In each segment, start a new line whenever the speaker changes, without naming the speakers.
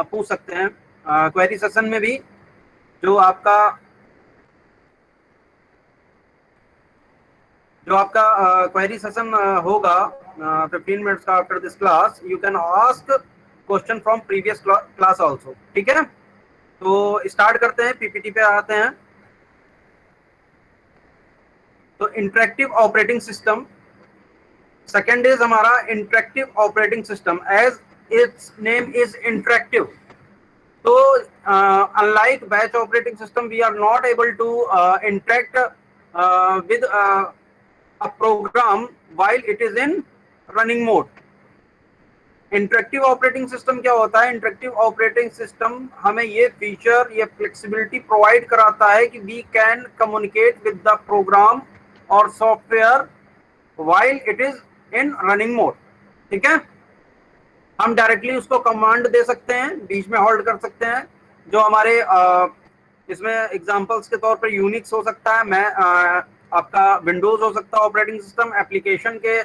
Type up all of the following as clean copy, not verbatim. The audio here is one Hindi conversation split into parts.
पूछ सकते हैं क्वेरी सेशन में भी। जो आपका क्वेरी सेशन होगा 15 मिनट्स का after this class, you can ask question from previous class also. ठीक है, तो स्टार्ट करते हैं, पीपीटी पे आते हैं। तो interactive operating system, second is हमारा interactive operating system, as its name is interactive. तो unlike batch operating system, we are not able to interact with a program while it is in running mode। Interactive operating system क्या होता है? इंटरेक्टिव ऑपरेटिंग सिस्टम हमें ये फीचर, ये फ्लेक्सिबिलिटी प्रोवाइड कराता है कि we can communicate with the program और software while it is in running mode। ठीक है, हम डायरेक्टली उसको कमांड दे सकते हैं, बीच में होल्ड कर सकते हैं। जो हमारे इसमें एग्जांपल्स के तौर पर यूनिक्स हो सकता है, मैं आपका विंडोज हो सकता है ऑपरेटिंग सिस्टम, एप्लीकेशन के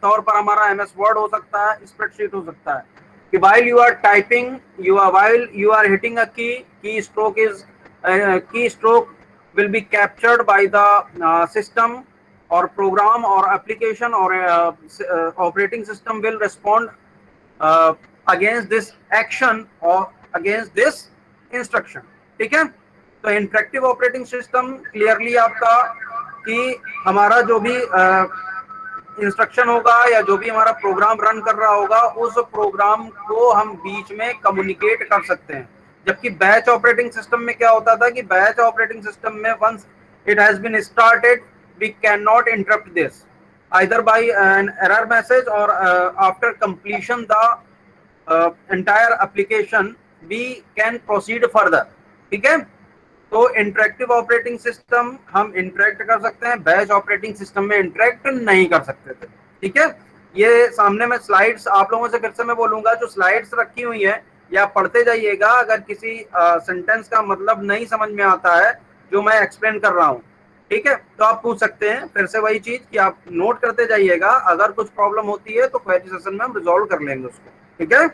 तौर पर हमारा एमएस वर्ड हो सकता है, स्प्रेडशीट हो सकता है। कि while you are typing, while you are hitting a key stroke will be captured by the system or program or application, or operating system will respond against this action और अगेंस्ट दिस इंस्ट्रक्शन। ठीक है, तो इंटरेक्टिव ऑपरेटिंग सिस्टम क्लियरली आपका कि हमारा जो भी इंस्ट्रक्शन होगा या जो भी हमारा प्रोग्राम रन कर रहा होगा, उस प्रोग्राम को हम बीच में कम्युनिकेट कर सकते हैं। जबकि बैच ऑपरेटिंग सिस्टम में क्या होता था कि बैच ऑपरेटिंग सिस्टम में once it has been started, we can not interrupt this either by an error message or after completion the entire application we can proceed further। ठीक है, तो इंटरेक्टिव ऑपरेटिंग सिस्टम हम इंटरेक्ट कर सकते हैं, बैच ऑपरेटिंग सिस्टम में इंटरेक्ट नहीं कर सकते थे। ठीक है, ये सामने में स्लाइड्स आप लोगों से फिर से मैं बोलूंगा, जो स्लाइड्स रखी हुई है या पढ़ते जाइएगा। अगर किसी सेंटेंस का मतलब नहीं समझ में आता है जो मैं एक्सप्लेन कर रहा हूँ, ठीक है, तो आप पूछ सकते हैं फिर से वही चीज कि आप नोट करते जाइएगा। अगर कुछ प्रॉब्लम होती है तो क्वेरी सेशन में हम रिजॉल्व कर लेंगे उसको। ठीक है,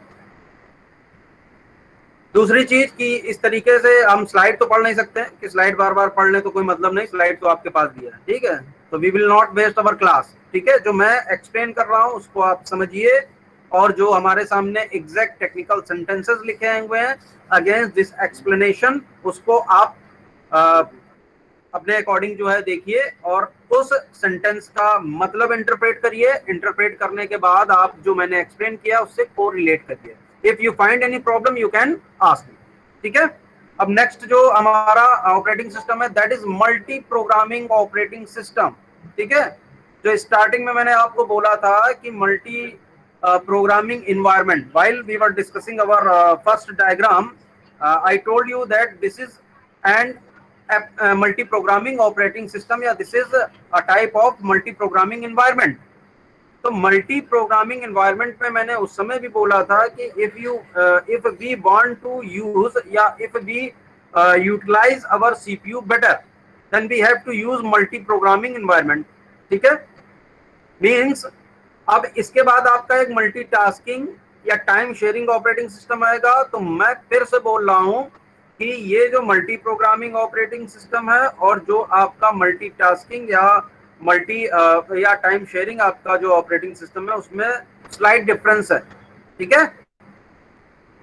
दूसरी चीज कि इस तरीके से हम स्लाइड तो पढ़ नहीं सकते कि स्लाइड बार बार पढ़ लें तो कोई मतलब नहीं, स्लाइड तो आपके पास दिया है। ठीक है, तो we will not waste our class. ठीक है, जो मैं एक्सप्लेन कर रहा हूँ उसको आप समझिए, और जो हमारे सामने एग्जैक्ट टेक्निकल सेंटेंसेस लिखे हुए हैं अगेंस्ट दिस एक्सप्लेनेशन, उसको आप अपने अकॉर्डिंग जो है देखिए और उस सेंटेंस का मतलब इंटरप्रेट करिए। इंटरप्रेट करने के बाद आप जो मैंने एक्सप्लेन किया उससे कोरिलेट करिए। If you find any problem you can ask me. ठीक है, अब नेक्स्ट जो हमारा ऑपरेटिंग सिस्टम है that is multi programming operating system. ठीक है, जो स्टार्टिंग में मैंने आपको बोला था कि multi programming environment, while we were discussing our first diagram, I told you that this is and multi programming operating system, या this is a type of multi programming environment. तो मल्टी प्रोग्रामिंग एनवायरनमेंट में मैंने उस समय भी बोला था कि if we want to use या if we utilise our CPU better then we have to use multi programming environment. ठीक है, मींस अब इसके बाद आपका एक मल्टीटास्किंग या टाइम शेयरिंग ऑपरेटिंग सिस्टम आएगा। तो मैं फिर से बोल रहा हूं कि ये जो मल्टी प्रोग्रामिंग ऑपरेटिंग सिस्टम है और जो आपका मल्टीटास्किंग या या टाइम शेयरिंग आपका जो ऑपरेटिंग सिस्टम है उसमें स्लाइट डिफरेंस है। ठीक है,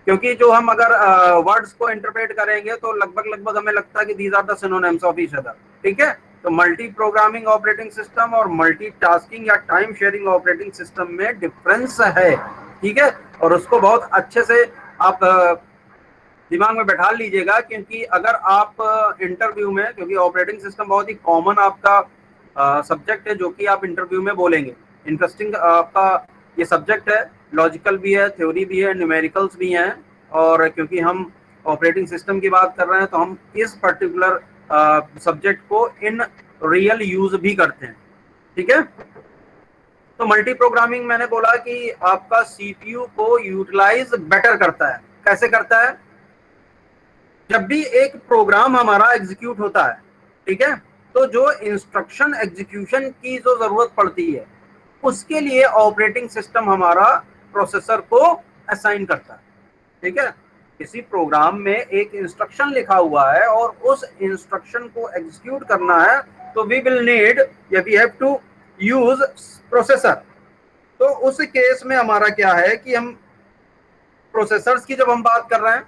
क्योंकि जो हम अगर वर्ड्स को इंटरप्रेट करेंगे तो लगभग हमें लगता है कि these are the synonyms of each other. ठीक है, तो मल्टी प्रोग्रामिंग ऑपरेटिंग सिस्टम और मल्टीटास्किंग या टाइम शेयरिंग ऑपरेटिंग सिस्टम में डिफरेंस है। ठीक है, और उसको बहुत अच्छे से आप दिमाग में बैठा लीजिएगा, क्योंकि अगर आप इंटरव्यू में, क्योंकि ऑपरेटिंग सिस्टम बहुत ही कॉमन आपका सब्जेक्ट है जो कि आप इंटरव्यू में बोलेंगे, इंटरेस्टिंग आपका ये सब्जेक्ट है, लॉजिकल भी है, थ्योरी भी है, न्यूमेरिकल्स भी हैं। और क्योंकि हम ऑपरेटिंग सिस्टम की बात कर रहे हैं तो हम इस पर्टिकुलर सब्जेक्ट को इन रियल यूज भी करते हैं। ठीक है, तो मल्टी प्रोग्रामिंग मैंने बोला कि आपका सीपीयू को यूटिलाइज बेटर करता है। कैसे करता है? जब भी एक प्रोग्राम हमारा एग्जीक्यूट होता है, ठीक है, तो जो इंस्ट्रक्शन एग्जीक्यूशन की जो जरूरत पड़ती है उसके लिए ऑपरेटिंग सिस्टम हमारा प्रोसेसर को असाइन करता है। ठीक है, किसी प्रोग्राम में एक इंस्ट्रक्शन लिखा हुआ है और उस इंस्ट्रक्शन को एग्जीक्यूट करना है, तो वी विल नीड या we have to use processor. तो उस केस में हमारा क्या है कि हम प्रोसेसर्स की जब हम बात कर रहे हैं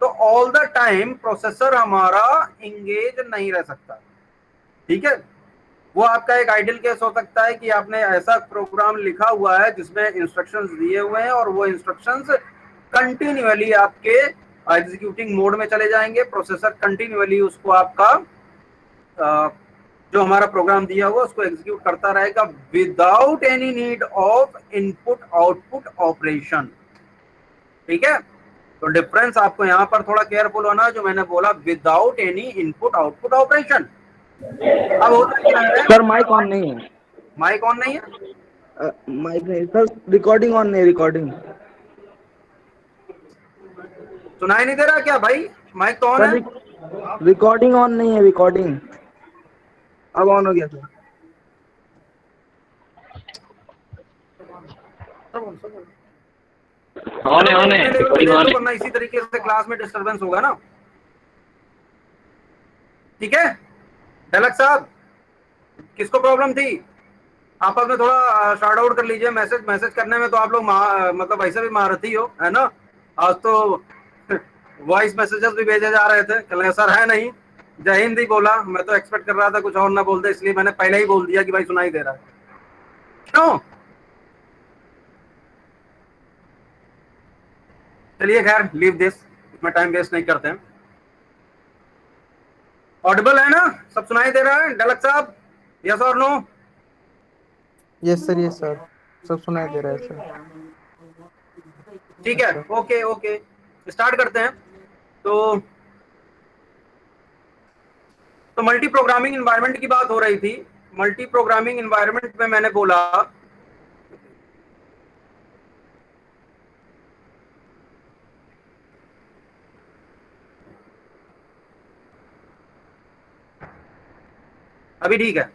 तो ऑल द टाइम प्रोसेसर हमारा इंगेज नहीं रह सकता, ठीक है। वो आपका एक आइडियल केस हो सकता है कि आपने ऐसा प्रोग्राम लिखा हुआ है जिसमें इंस्ट्रक्शंस दिए हुए हैं और वो इंस्ट्रक्शंस कंटिन्यूअली आपके एग्जीक्यूटिंग मोड में चले जाएंगे, प्रोसेसर कंटिन्यूअली उसको आपका जो हमारा प्रोग्राम दिया हुआ उसको एग्जीक्यूट करता रहेगा without any need of input output operation, ठीक है। तो डिफरेंस आपको यहाँ पर थोड़ा केयरफुल होना, जो मैंने बोला without any input output operation. अब होता क्या है,
सर माइक ऑन नहीं है।
माइक ऑन नहीं है,
माइक नहीं सर, रिकॉर्डिंग ऑन नहीं, रिकॉर्डिंग
सुनाई नहीं दे रहा क्या भाई? माइक तो ऑन है।
रिकॉर्डिंग ऑन नहीं है, रिकॉर्डिंग अब ऑन हो गया सर।
ऑन है रिकॉर्डिंग ऑन है।
वरना इसी तरीके से क्लास में डिस्टरबेंस होगा ना, ठीक है। डलक साहब, किसको प्रॉब्लम थी? आपस में थोड़ा शार्ट आउट कर लीजिए। मैसेज करने में तो आप लोग मतलब वैसे भी महारथी हो, है ना। आज तो वॉइस मैसेजेस भी भेजे जा रहे थे, कल सर है नहीं, जय हिंद ही बोला। मैं तो एक्सपेक्ट कर रहा था कुछ और ना बोल दे, इसलिए मैंने पहले ही बोल दिया कि भाई सुनाई दे रहा है। क्यों? चलिए खैर, लीव दिस, इसमें टाइम वेस्ट नहीं करते हैं। ऑडिबल है ना, सब सुनाई दे रहा है डलक साहब? यस और नो?
यस सर, सब सुनाई दे रहा है सर।
ठीक है, ओके ओके, स्टार्ट करते हैं। तो मल्टी प्रोग्रामिंग एनवायरनमेंट की बात हो रही थी। मल्टी प्रोग्रामिंग एनवायरनमेंट में मैंने बोला अभी ठीक है।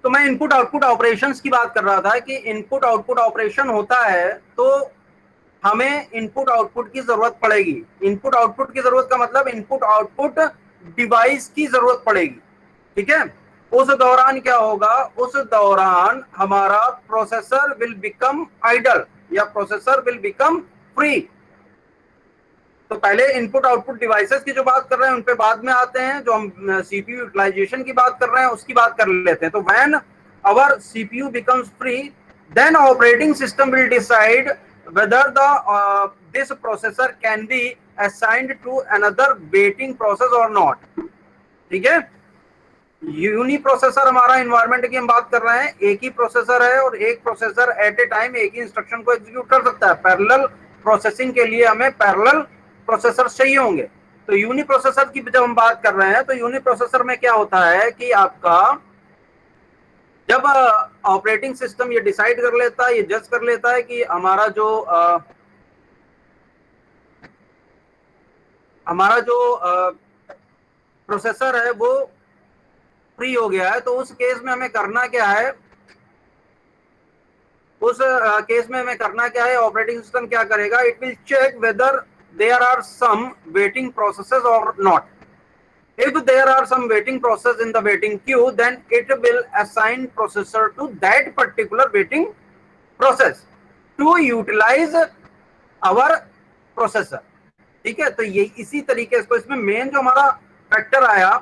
तो मैं इनपुट आउटपुट ऑपरेशंस की बात कर रहा था कि इनपुट आउटपुट ऑपरेशन होता है तो हमें इनपुट आउटपुट की जरूरत पड़ेगी। इनपुट आउटपुट की जरूरत का मतलब इनपुट आउटपुट डिवाइस की जरूरत पड़ेगी, ठीक है। उस दौरान क्या होगा? उस दौरान हमारा प्रोसेसर विल बिकम आइडल या प्रोसेसर विल बिकम फ्री। तो पहले इनपुट आउटपुट डिवाइसेस की जो बात कर रहे हैं उन पे बाद में आते हैं। जो हम सीपीयू यूटिलाइजेशन की बात कर रहे हैं उसकी बात कर लेते हैं। तो when our CPU becomes free, then operating system will decide whether the this processor can be assigned to another waiting process और नॉट, ठीक है। यूनी प्रोसेसर हमारा एनवायरनमेंट की हम बात कर रहे हैं। एक ही प्रोसेसर है और एक प्रोसेसर एट ए टाइम एक ही इंस्ट्रक्शन को एग्जीक्यूट कर सकता है। पैरेलल प्रोसेसिंग के लिए हमें पैरेलल प्रोसेसर चाहिए होंगे। तो यूनी प्रोसेसर की जब हम बात कर रहे हैं तो यूनी प्रोसेसर में क्या होता है कि आपका जब ऑपरेटिंग सिस्टम ये डिसाइड कर लेता है, ये जज कर लेता है कि हमारा जो प्रोसेसर है वो फ्री हो गया है, तो उस केस में हमें करना क्या है? उस केस में हमें करना क्या है? ऑपरेटिंग सिस्टम क्या करेगा? It will check whether there are some waiting processes or not. If there are some waiting process in the waiting queue, then it will assign processor to that particular waiting process to utilize our processor, ठीक है। तो ये इसी तरीके से इसमें मेन जो हमारा फैक्टर आया,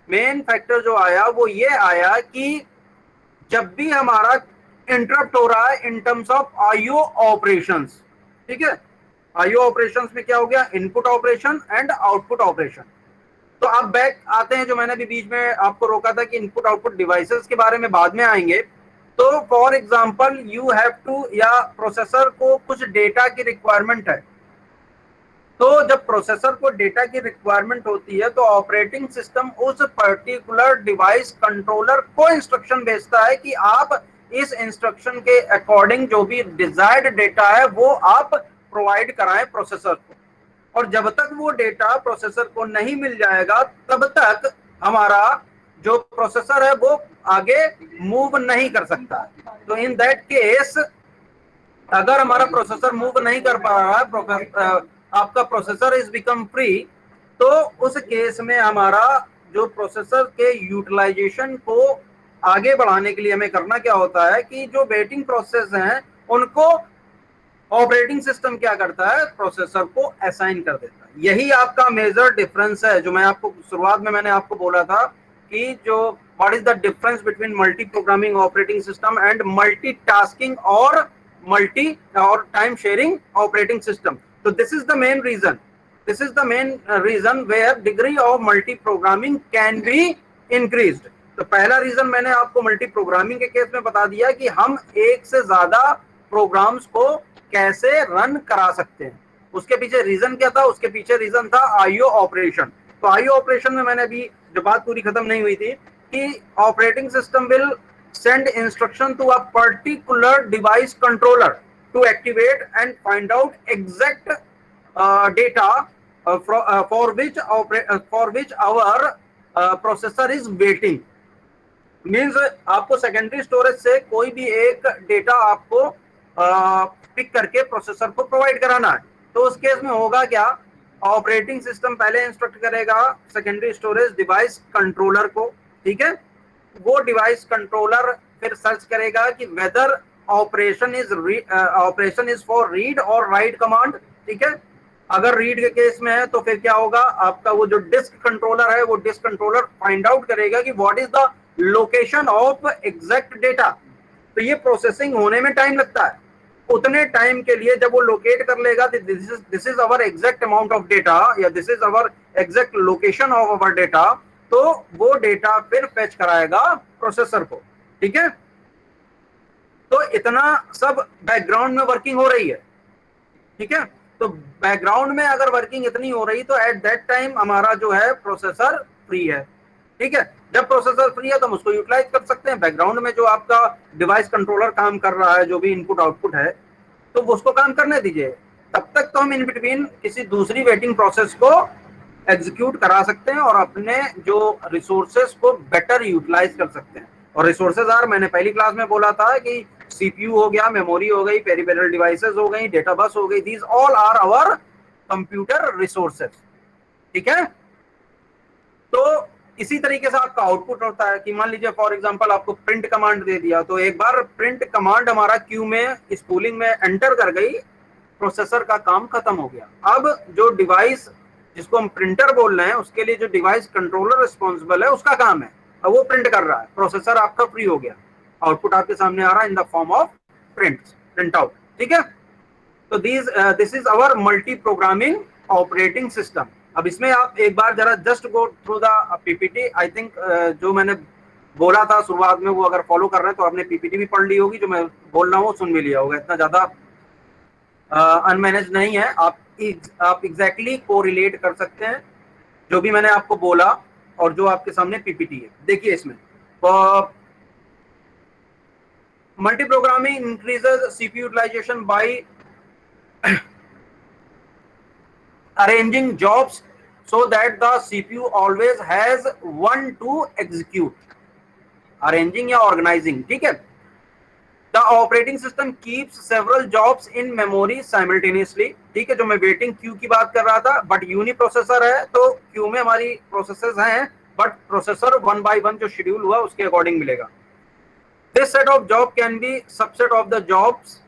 मेन फैक्टर जो आया वो ये आया कि जब भी हमारा इंटरप्ट हो रहा है in terms of IO operations, ठीक है। आईओ ऑपरेशंस में क्या हो गया? Input operation and output operation. तो अब बैक आते हैं, जो मैंने भी बीच में आपको रोका था कि इनपुट आउटपुट डिवाइसेस के बारे में बाद में आएंगे। तो for example you have to, या प्रोसेसर को कुछ डेटा की रिक्वायरमेंट है, तो जब प्रोसेसर को डेटा की रिक्वायरमेंट होती है तो ऑपरेटिंग सिस्टम उस पर्टिकुलर डिवाइस कंट्रोलर को इंस्ट्रक्शन भेजता है कि आप इस इंस्ट्रक्शन के अकॉर्डिंग जो भी डिजायर्ड डेटा है वो आप प्रोवाइड कराएं प्रोसेसर को। और जब तक वो डेटा प्रोसेसर को नहीं मिल जाएगा तब तक हमारा जो प्रोसेसर है वो आगे मूव नहीं कर सकता। तो इन दैट केस अगर हमारा प्रोसेसर मूव नहीं कर पा रहा है, आपका प्रोसेसर इज बिकम फ्री, तो उस केस में हमारा जो प्रोसेसर के यूटिलाइजेशन को आगे बढ़ाने के लिए हमें करना क्या होता है कि जो वेटिंग प्रोसेस हैं उनको ऑपरेटिंग सिस्टम क्या करता है, प्रोसेसर को असाइन कर देता है। यही आपका मेजर डिफरेंस है जो मैं आपको शुरुआत में मैंने आपको बोला था कि जो what is the difference between multi programming operating system and multitasking और मल्टी और टाइम शेयरिंग ऑपरेटिंग सिस्टम। तो this is the main reason, this is the main reason where degree of multi programming can be increased. तो पहला रीजन मैंने आपको मल्टी प्रोग्रामिंग के केस में बता दिया कि हम एक से ज्यादा प्रोग्राम्स को कैसे रन करा सकते हैं। उसके पीछे रीजन क्या था, उसके पीछे रीजन था आईओ ऑपरेशन। तो आईओ ऑपरेशन में मैंने अभी जो बात पूरी खत्म नहीं हुई थी कि operating system will send instruction to a particular device controller to activate and find out exact data for which our processor is waiting। Means आपको सेकेंडरी स्टोरेज से कोई भी एक डेटा आपको पिक करके प्रोसेसर को प्रोवाइड कराना है। तो उस केस में होगा क्या, ऑपरेटिंग सिस्टम पहले इंस्ट्रक्ट करेगा सेकेंडरी स्टोरेज डिवाइस कंट्रोलर को, ठीक है। वो डिवाइस कंट्रोलर फिर सर्च करेगा कि whether operation is for read और राइट कमांड, ठीक है। अगर रीड के केस में है तो फिर क्या होगा, आपका वो जो डिस्क कंट्रोलर है वो डिस्क कंट्रोलर फाइंड आउट करेगा कि what is the location of exact data. तो ये प्रोसेसिंग होने में टाइम लगता है। उतने टाइम के लिए जब वो लोकेट कर लेगा this is our exact amount of data या this is our exact location of our data, तो वो डेटा फिर फेच कराएगा प्रोसेसर को, ठीक है। तो इतना सब बैकग्राउंड में वर्किंग हो रही है, ठीक है। तो बैकग्राउंड में अगर वर्किंग इतनी हो रही तो एट दैट टाइम हमारा जो है प्रोसेसर फ्री है, ठीक है। जब प्रोसेसर फ्री है तो हम उसको यूटिलाइज कर सकते हैं। बैकग्राउंड में जो आपका डिवाइस कंट्रोलर काम कर रहा है, जो भी इनपुट आउटपुट है, तो उसको काम करने दीजिए। तब तक तो हम इन बिटवीन किसी दूसरी वेटिंग प्रोसेस को एग्जीक्यूट करा सकते हैं और अपने जो रिसोर्सेस को बेटर यूटिलाइज कर सकते हैं। और रिसोर्सेज आर, मैंने पहली क्लास में बोला था कि सीपीयू हो गया, मेमोरी हो गई, पेरिफेरल डिवाइसेस हो गई, डेटा बस हो गई, these all are our computer resources, ठीक है। तो इसी तरीके से आपका आउटपुट होता है कि मान लीजिए फॉर एग्जांपल आपको प्रिंट कमांड दे दिया, तो एक बार प्रिंट कमांड हमारा क्यू में स्पूलिंग में एंटर कर गई, प्रोसेसर का काम खत्म हो गया। अब जो डिवाइस जिसको हम प्रिंटर बोल रहे हैं उसके लिए जो डिवाइस कंट्रोलर रिस्पॉन्सिबल है उसका काम है, अब वो प्रिंट कर रहा है, प्रोसेसर आपका फ्री हो गया, आउटपुट आपके सामने आ रहा है in the form of print out, ठीक है। तो this is our multi programming operating system. अब इसमें आप एक बार जरा just go through the PPT. I think जो मैंने बोला था शुरुआत में वो अगर फॉलो कर रहे हैं तो आपने पीपीटी भी पढ़ ली होगी, जो मैं बोल रहा हूँ सुन भी लिया होगा, इतना ज्यादा अनमैनेज नहीं है। आप एग्जैक्टली कोरिलेट कर सकते हैं जो भी मैंने आपको बोला और जो आपके सामने पीपीटी है। देखिए इसमें multi programming increases CPU utilization by arranging jobs so that the CPU always has one to execute। arranging या organizing, ठीक है। The operating system keeps several jobs in memory simultaneously, ठीक है। जो मैं वेटिंग क्यू की बात कर रहा था, बट यूनी प्रोसेसर है तो क्यू में हमारी प्रोसेसर्स हैं, but processor one by one जो शेड्यूल हुआ उसके अकॉर्डिंग मिलेगा। This set of job can be subset of the jobs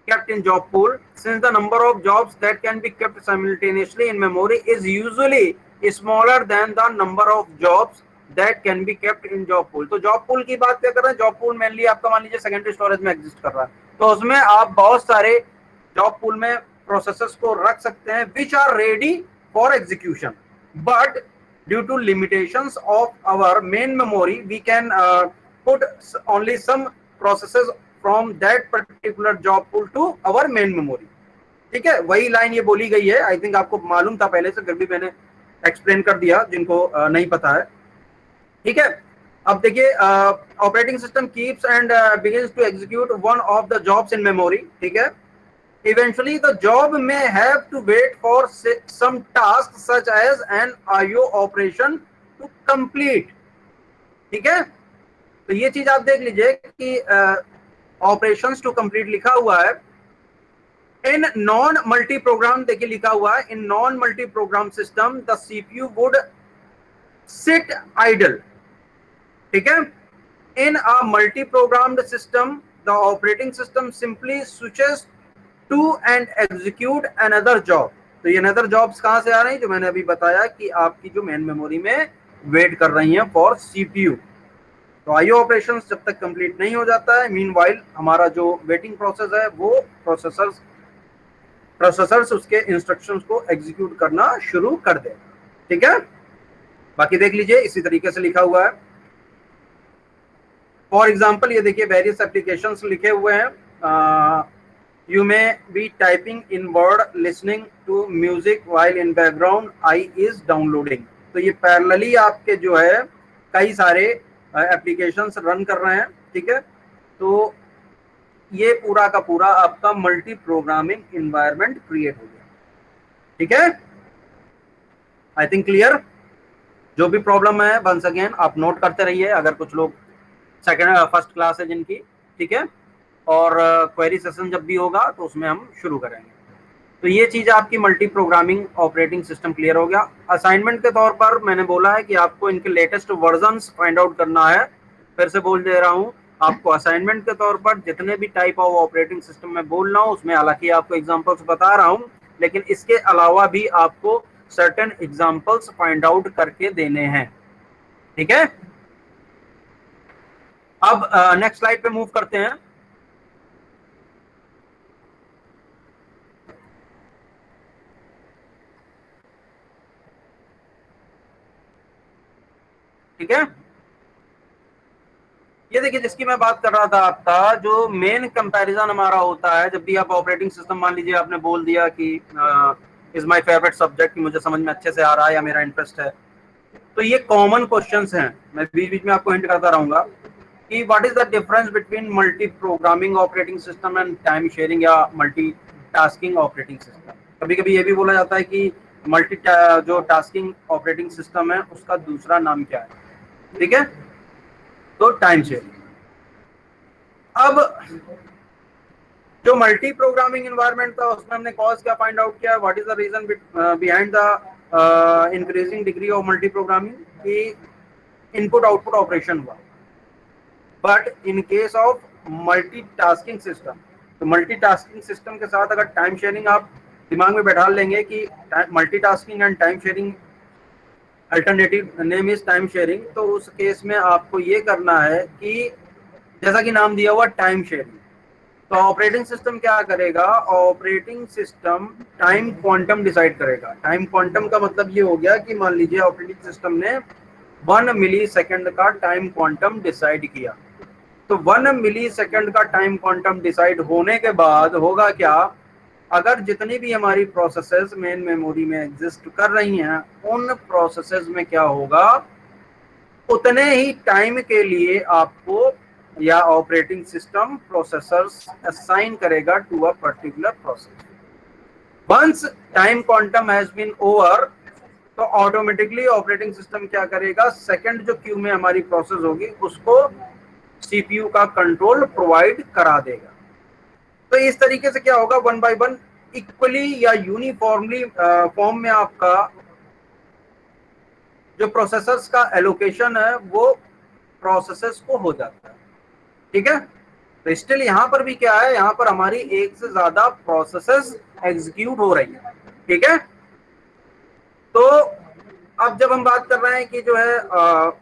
kept in job pool, since the number of jobs that can be kept simultaneously in memory is usually smaller than the number of jobs that can be kept in job pool। तो job pool की बात क्या कर रहे हैं, job pool मेनली आपका मान लीजिए सेकेंडरी स्टोरेज में एग्जिस्ट कर रहा है, तो उसमें आप बहुत सारे job pool में प्रोसेसर्स को रख सकते हैं which are ready for execution, but due to limitations of our main memory we can put only some processes from that particular job pool to our main memory, ठीक है। वही लाइन ये बोली गई है, आई थिंक आपको मालूम था पहले से, फिर भी मैंने एक्सप्लेन कर दिया जिनको नहीं पता है, ठीक है। अब देखिए operating system keeps and begins to execute one of the jobs in memory, ठीक है। eventually the job may have to wait for some task such as an IO operation to complete। ठीक है, तो ये चीज आप देख लीजिए कि ऑपरेशंस टू कंप्लीट लिखा हुआ है। इन नॉन मल्टी प्रोग्राम, देखिए लिखा हुआ है in non multi program system the CPU would sit idle. ठीक है, in a multi programmed system the operating system simply switches to and execute another job. तो ये अनदर जॉब्स कहां से आ रही हैं, जो मैंने अभी बताया कि आपकी जो मेन मेमोरी में वेट कर रही हैं फॉर सीपीयू। तो आईओ ऑपरेशंस जब तक कंप्लीट नहीं हो जाता है, मीनवाइल हमारा जो वेटिंग प्रोसेस है वो प्रोसेसर्स उसके इंस्ट्रक्शंस को एग्जीक्यूट करना शुरू कर दे। ठीक है, बाकी देख लीजिए इसी तरीके से लिखा हुआ है। फॉर एग्जाम्पल ये देखिए वेरियस एप्लीकेशंस लिखे हुए हैं। You may be typing in Word listening to music while in background I is downloading. तो ये पैरेलली आपके जो है कई सारे एप्लीकेशंस रन कर रहे हैं। ठीक है, तो ये पूरा का पूरा आपका मल्टी प्रोग्रामिंग इन्वायरमेंट क्रिएट हो गया। ठीक है, आई थिंक क्लियर। जो भी प्रॉब्लम है वंस अगेन आप नोट करते रहिए, अगर कुछ लोग सेकेंड फर्स्ट क्लास है जिनकी। ठीक है, और क्वेरी सेशन जब भी होगा तो उसमें हम शुरू करेंगे। तो ये चीज आपकी multi programming operating system clear हो गया। असाइनमेंट के तौर पर मैंने बोला है कि आपको इनके लेटेस्ट वर्जन्स फाइंड आउट करना है। फिर से बोल दे रहा हूँ, आपको असाइनमेंट के तौर पर जितने भी टाइप ऑफ ऑपरेटिंग सिस्टम में बोल रहा हूँ उसमें हालांकि आपको एग्जांपल्स बता रहा हूँ, लेकिन इसके अलावा भी आपको सर्टेन एग्जांपल्स फाइंड आउट करके देने हैं। ठीक है, अब नेक्स्ट स्लाइड पे मूव करते हैं। ठीक है, ये देखिए जिसकी मैं बात कर रहा था, आपका जो मेन कंपैरिजन हमारा होता है जब भी आप ऑपरेटिंग सिस्टम, मान लीजिए आपने बोल दिया कि इज माय फेवरेट सब्जेक्ट, मुझे समझ में अच्छे से आ रहा है या मेरा इंटरेस्ट है, तो ये कॉमन क्वेश्चंस हैं। मैं बीच बीच में आपको हिंट करता रहूंगा कि what is the difference between multi programming operating system and time sharing या मल्टी टास्किंग ऑपरेटिंग सिस्टम। कभी कभी ये भी बोला जाता है कि मल्टी जो टास्किंग ऑपरेटिंग सिस्टम है उसका दूसरा नाम क्या है। ठीक है, तो टाइम शेयरिंग। अब जो मल्टी प्रोग्रामिंग एनवायरनमेंट था उसमें हमने कॉज क्या फाइंड आउट किया, what is the reason behind the increasing degree of multi programming, कि इनपुट आउटपुट ऑपरेशन हुआ। But in case of multitasking system, तो मल्टीटास्किंग सिस्टम के साथ अगर टाइम शेयरिंग आप दिमाग में बैठा लेंगे कि multitasking and time sharing alternative name is time sharing, तो उस केस में आपको ये करना है कि जैसा कि नाम दिया हुआ टाइम शेयरिंग, तो ऑपरेटिंग सिस्टम क्या करेगा, operating system time quantum decide करेगा। टाइम क्वांटम का मतलब ये हो गया कि मान लीजिए ऑपरेटिंग सिस्टम ने 1 मिली सेकेंड का टाइम क्वांटम डिसाइड किया, तो 1 मिली सेकेंड का टाइम क्वांटम डिसाइड होने के बाद होगा क्या, अगर जितनी भी हमारी प्रोसेसेस मेन मेमोरी में एग्जिस्ट कर रही हैं उन प्रोसेसेस में क्या होगा, उतने ही टाइम के लिए आपको या ऑपरेटिंग सिस्टम प्रोसेसर्स असाइन करेगा to a particular process. Once time quantum has been over, तो ऑटोमेटिकली ऑपरेटिंग सिस्टम क्या करेगा, सेकंड जो क्यू में हमारी प्रोसेस होगी उसको सीपीयू का कंट्रोल प्रोवाइड करा देगा। तो इस तरीके से क्या होगा, 1 बाय 1 इक्वली या यूनिफॉर्मली फॉर्म में आपका जो प्रोसेसर्स का एलोकेशन है वो प्रोसेसेस को हो जाता है। ठीक है, तो स्टिल यहाँ पर भी क्या है, यहाँ पर हमारी एक से ज्यादा प्रोसेसेस एग्जीक्यूट हो रही है। ठीक है, तो अब जब हम बात कर रहे हैं कि जो है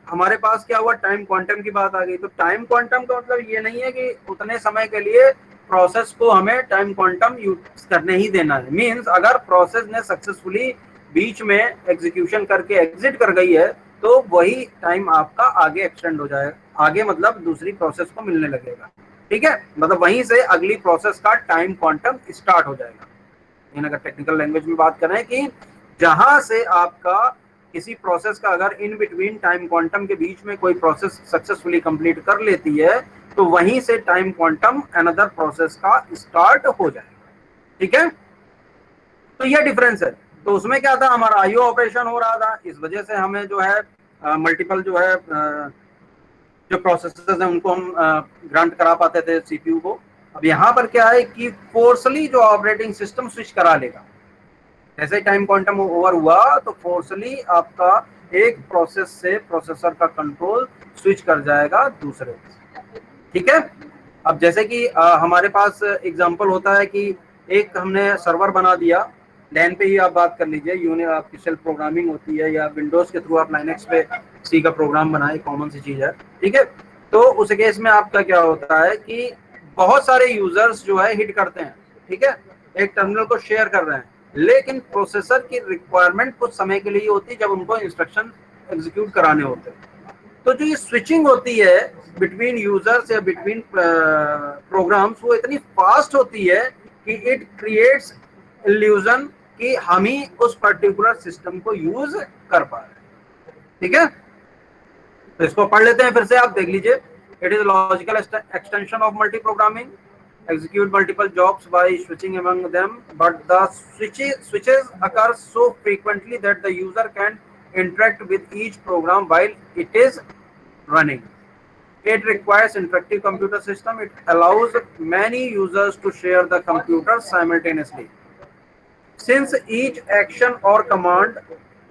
हमारे पास क्या हुआ, टाइम क्वांटम की बात आ गई, तो टाइम क्वांटम का मतलब ये नहीं है कि उतने समय के लिए प्रोसेस को हमें टाइम क्वांटम यूज करने ही देना है। मींस अगर प्रोसेस ने सक्सेसफुली बीच में एग्जीक्यूशन करके एग्जिट कर गई है तो वही टाइम आपका आगे एक्सटेंड हो जाएगा, आगे मतलब दूसरी प्रोसेस को मिलने लगेगा। ठीक है, मतलब वहीं से अगली प्रोसेस का टाइम क्वांटम स्टार्ट हो जाएगा। इन अगर टेक्निकल लैंग्वेज में बात करें कि जहां से आपका किसी प्रोसेस का अगर इन बिटवीन टाइम क्वांटम के बीच में कोई प्रोसेस सक्सेसफुली कंप्लीट कर लेती है तो वहीं से टाइम क्वांटम अनदर प्रोसेस का स्टार्ट हो जाएगा। ठीक है, तो ये डिफरेंस है। तो उसमें क्या था, हमारा आईओ ऑपरेशन हो रहा था, इस वजह से हमें जो है मल्टीपल जो है जो प्रोसेसर्स हैं उनको हम ग्रांट करा पाते थे सीपीयू को। अब यहाँ पर क्या है कि फोर्सली जो ऑपरेटिंग सिस्टम स्विच करा लेगा, जैसे टाइम क्वांटम ओवर हुआ तो फोर्सली आपका एक प्रोसेस से प्रोसेसर का कंट्रोल स्विच कर जाएगा दूसरे। ठीक है, अब जैसे कि हमारे पास एग्जांपल होता है कि एक हमने सर्वर बना दिया, लैन पे ही आप बात कर लीजिए, यूनिट आपकी सेल्फ प्रोग्रामिंग होती है या विंडोज के थ्रू आप लाइनेक्स पे सी का प्रोग्राम बनाए, कॉमन सी चीज है। ठीक है, तो उस केस में आपका क्या होता है कि बहुत सारे यूजर्स जो है हिट करते हैं, ठीक है, एक टर्मिनल को शेयर कर रहे हैं, लेकिन प्रोसेसर की रिक्वायरमेंट कुछ समय के लिए होती है जब उनको इंस्ट्रक्शन एग्जीक्यूट कराने होते हैं। तो जो ये स्विचिंग होती है बिटवीन यूजर्स या बिटवीन प्रोग्राम्स, वो इतनी फास्ट होती है कि इट क्रिएट्स इल्यूजन कि हम ही उस पर्टिकुलर सिस्टम को यूज कर पा रहे हैं। ठीक है, तो इसको पढ़ लेते हैं फिर से, आप देख लीजिए। It is logical extension of multi programming, execute multiple jobs by switching among them, but the switches occur so frequently that the user can interact with each program while it is running. It requires interactive computer system. It allows many users to share the computer simultaneously. Since each action or command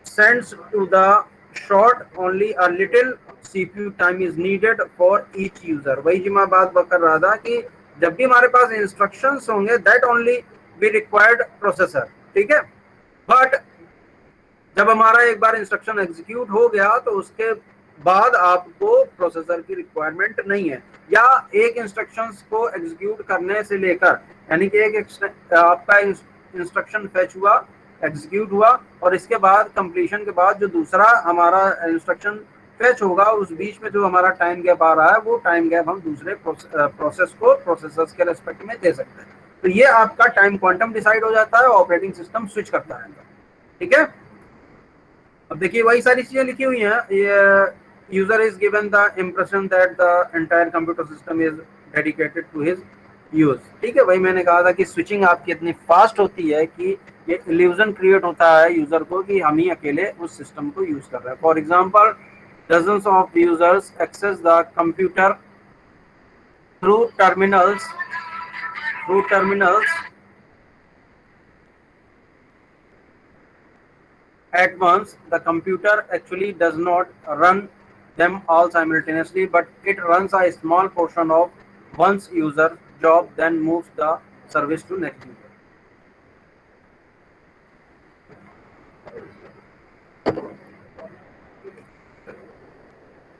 sends to the short, only a little CPU time is needed for each user. वही जी मैं बात कर रहा था कि जब भी हमारे पास इंस्ट्रक्शंस होंगे that only we required processor. ठीक है, बट जब हमारा एक बार इंस्ट्रक्शन एग्जीक्यूट हो गया तो उसके बाद आपको प्रोसेसर की रिक्वायरमेंट नहीं है, या एक इंस्ट्रक्शंस को एग्जीक्यूट करने से लेकर, यानी कि एक आपका इंस्ट्रक्शन फेच हुआ, एग्जीक्यूट हुआ, और इसके बाद कंप्लीशन के बाद जो दूसरा हमारा इंस्ट्रक्शन फेच होगा, उस बीच में जो हमारा टाइम गैप आ रहा है, वो टाइम गैप हम दूसरे प्रोसेस को प्रोसेसर्स के रेस्पेक्ट में दे सकते हैं। तो ये आपका टाइम क्वांटम डिसाइड हो जाता है, ऑपरेटिंग सिस्टम स्विच करता है। ठीक है, अब देखिए वही सारी चीजें लिखी हुई हैं। ये user is given the impression that the entire computer system is dedicated to his use. ठीक है, वही मैंने कहा था कि स्विचिंग आपकी इतनी फास्ट होती है कि ये इल्यूजन क्रिएट होता है यूजर को कि हम ही अकेले उस सिस्टम को यूज कर रहे हैं। For example, dozens of users access the computer through terminals at once. The computer actually does not run them all simultaneously, but it runs a small portion of one's user job, then moves the service to next user.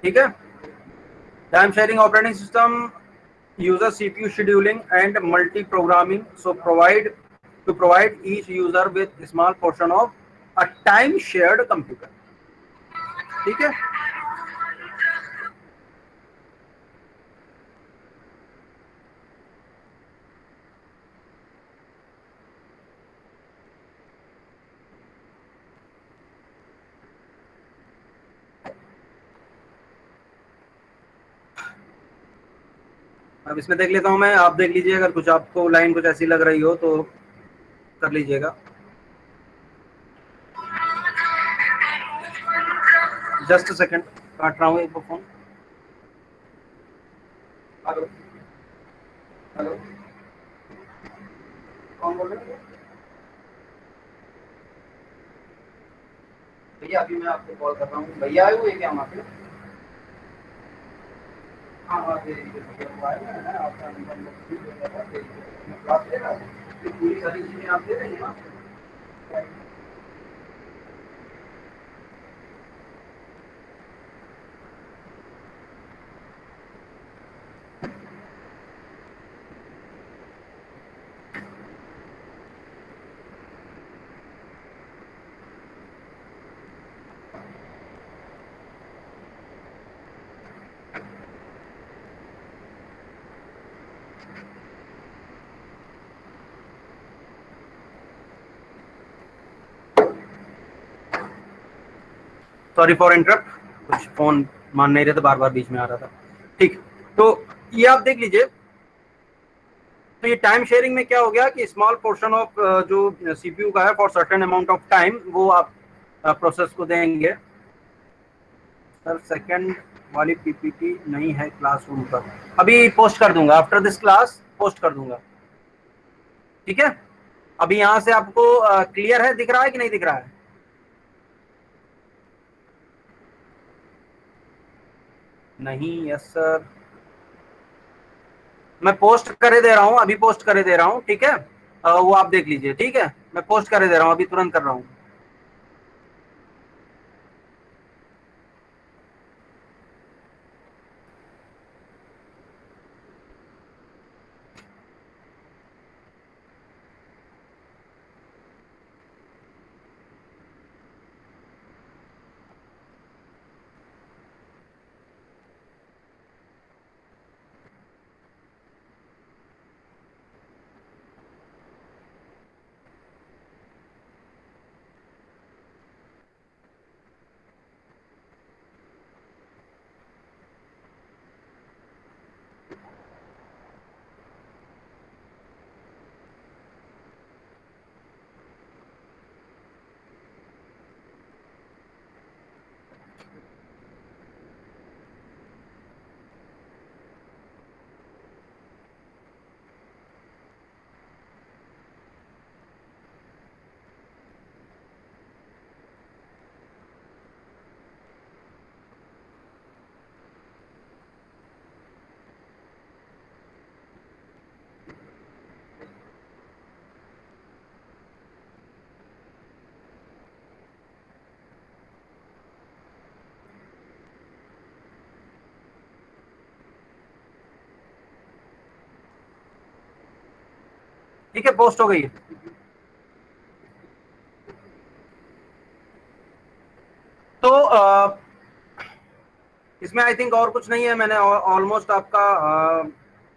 ठीक है, time sharing operating system user CPU scheduling and multi programming, so provide each user with a small portion of a time shared computer. ठीक है, अब इसमें देख लेता हूं मैं, आप देख लीजिए, अगर कुछ आपको लाइन कुछ ऐसी लग रही हो तो कर लीजिएगा। जस्ट सेकंड, काट रहा हूँ एक फोन। हेलो हेलो, कौन बोल रहे हैं भैया? अभी मैं आपको कॉल कर रहा हूँ। भैया आए हुए क्या वहाँ पे? हाँ हाँ, दे दीजिए भैया, आपका पूरी सारी चीजें आप दे देंगे ना। सॉरी फॉर इंटरप्ट, कुछ फोन मान नहीं रहे थे, बार बार बीच में आ रहा था। ठीक, तो ये आप देख लीजिए तो ये टाइम शेयरिंग में क्या हो गया कि स्मॉल पोर्शन ऑफ जो सीपीयू का है for certain amount of time वो आप प्रोसेस को देंगे। सर सेकंड वाली पीपीटी नहीं है क्लासरूम पर, अभी पोस्ट कर दूंगा, आफ्टर दिस क्लास पोस्ट कर दूंगा, ठीक है। अभी यहां से आपको क्लियर है, दिख रहा है कि नहीं दिख रहा है? नहीं, यस सर, मैं पोस्ट करे दे रहा हूं, अभी पोस्ट करे दे रहा हूं, ठीक है। वो आप देख लीजिए, ठीक है, मैं पोस्ट करे दे रहा हूं, अभी तुरंत कर रहा हूं। ठीक है, पोस्ट हो गई है। तो इसमें आई थिंक और कुछ नहीं है, मैंने ऑलमोस्ट आपका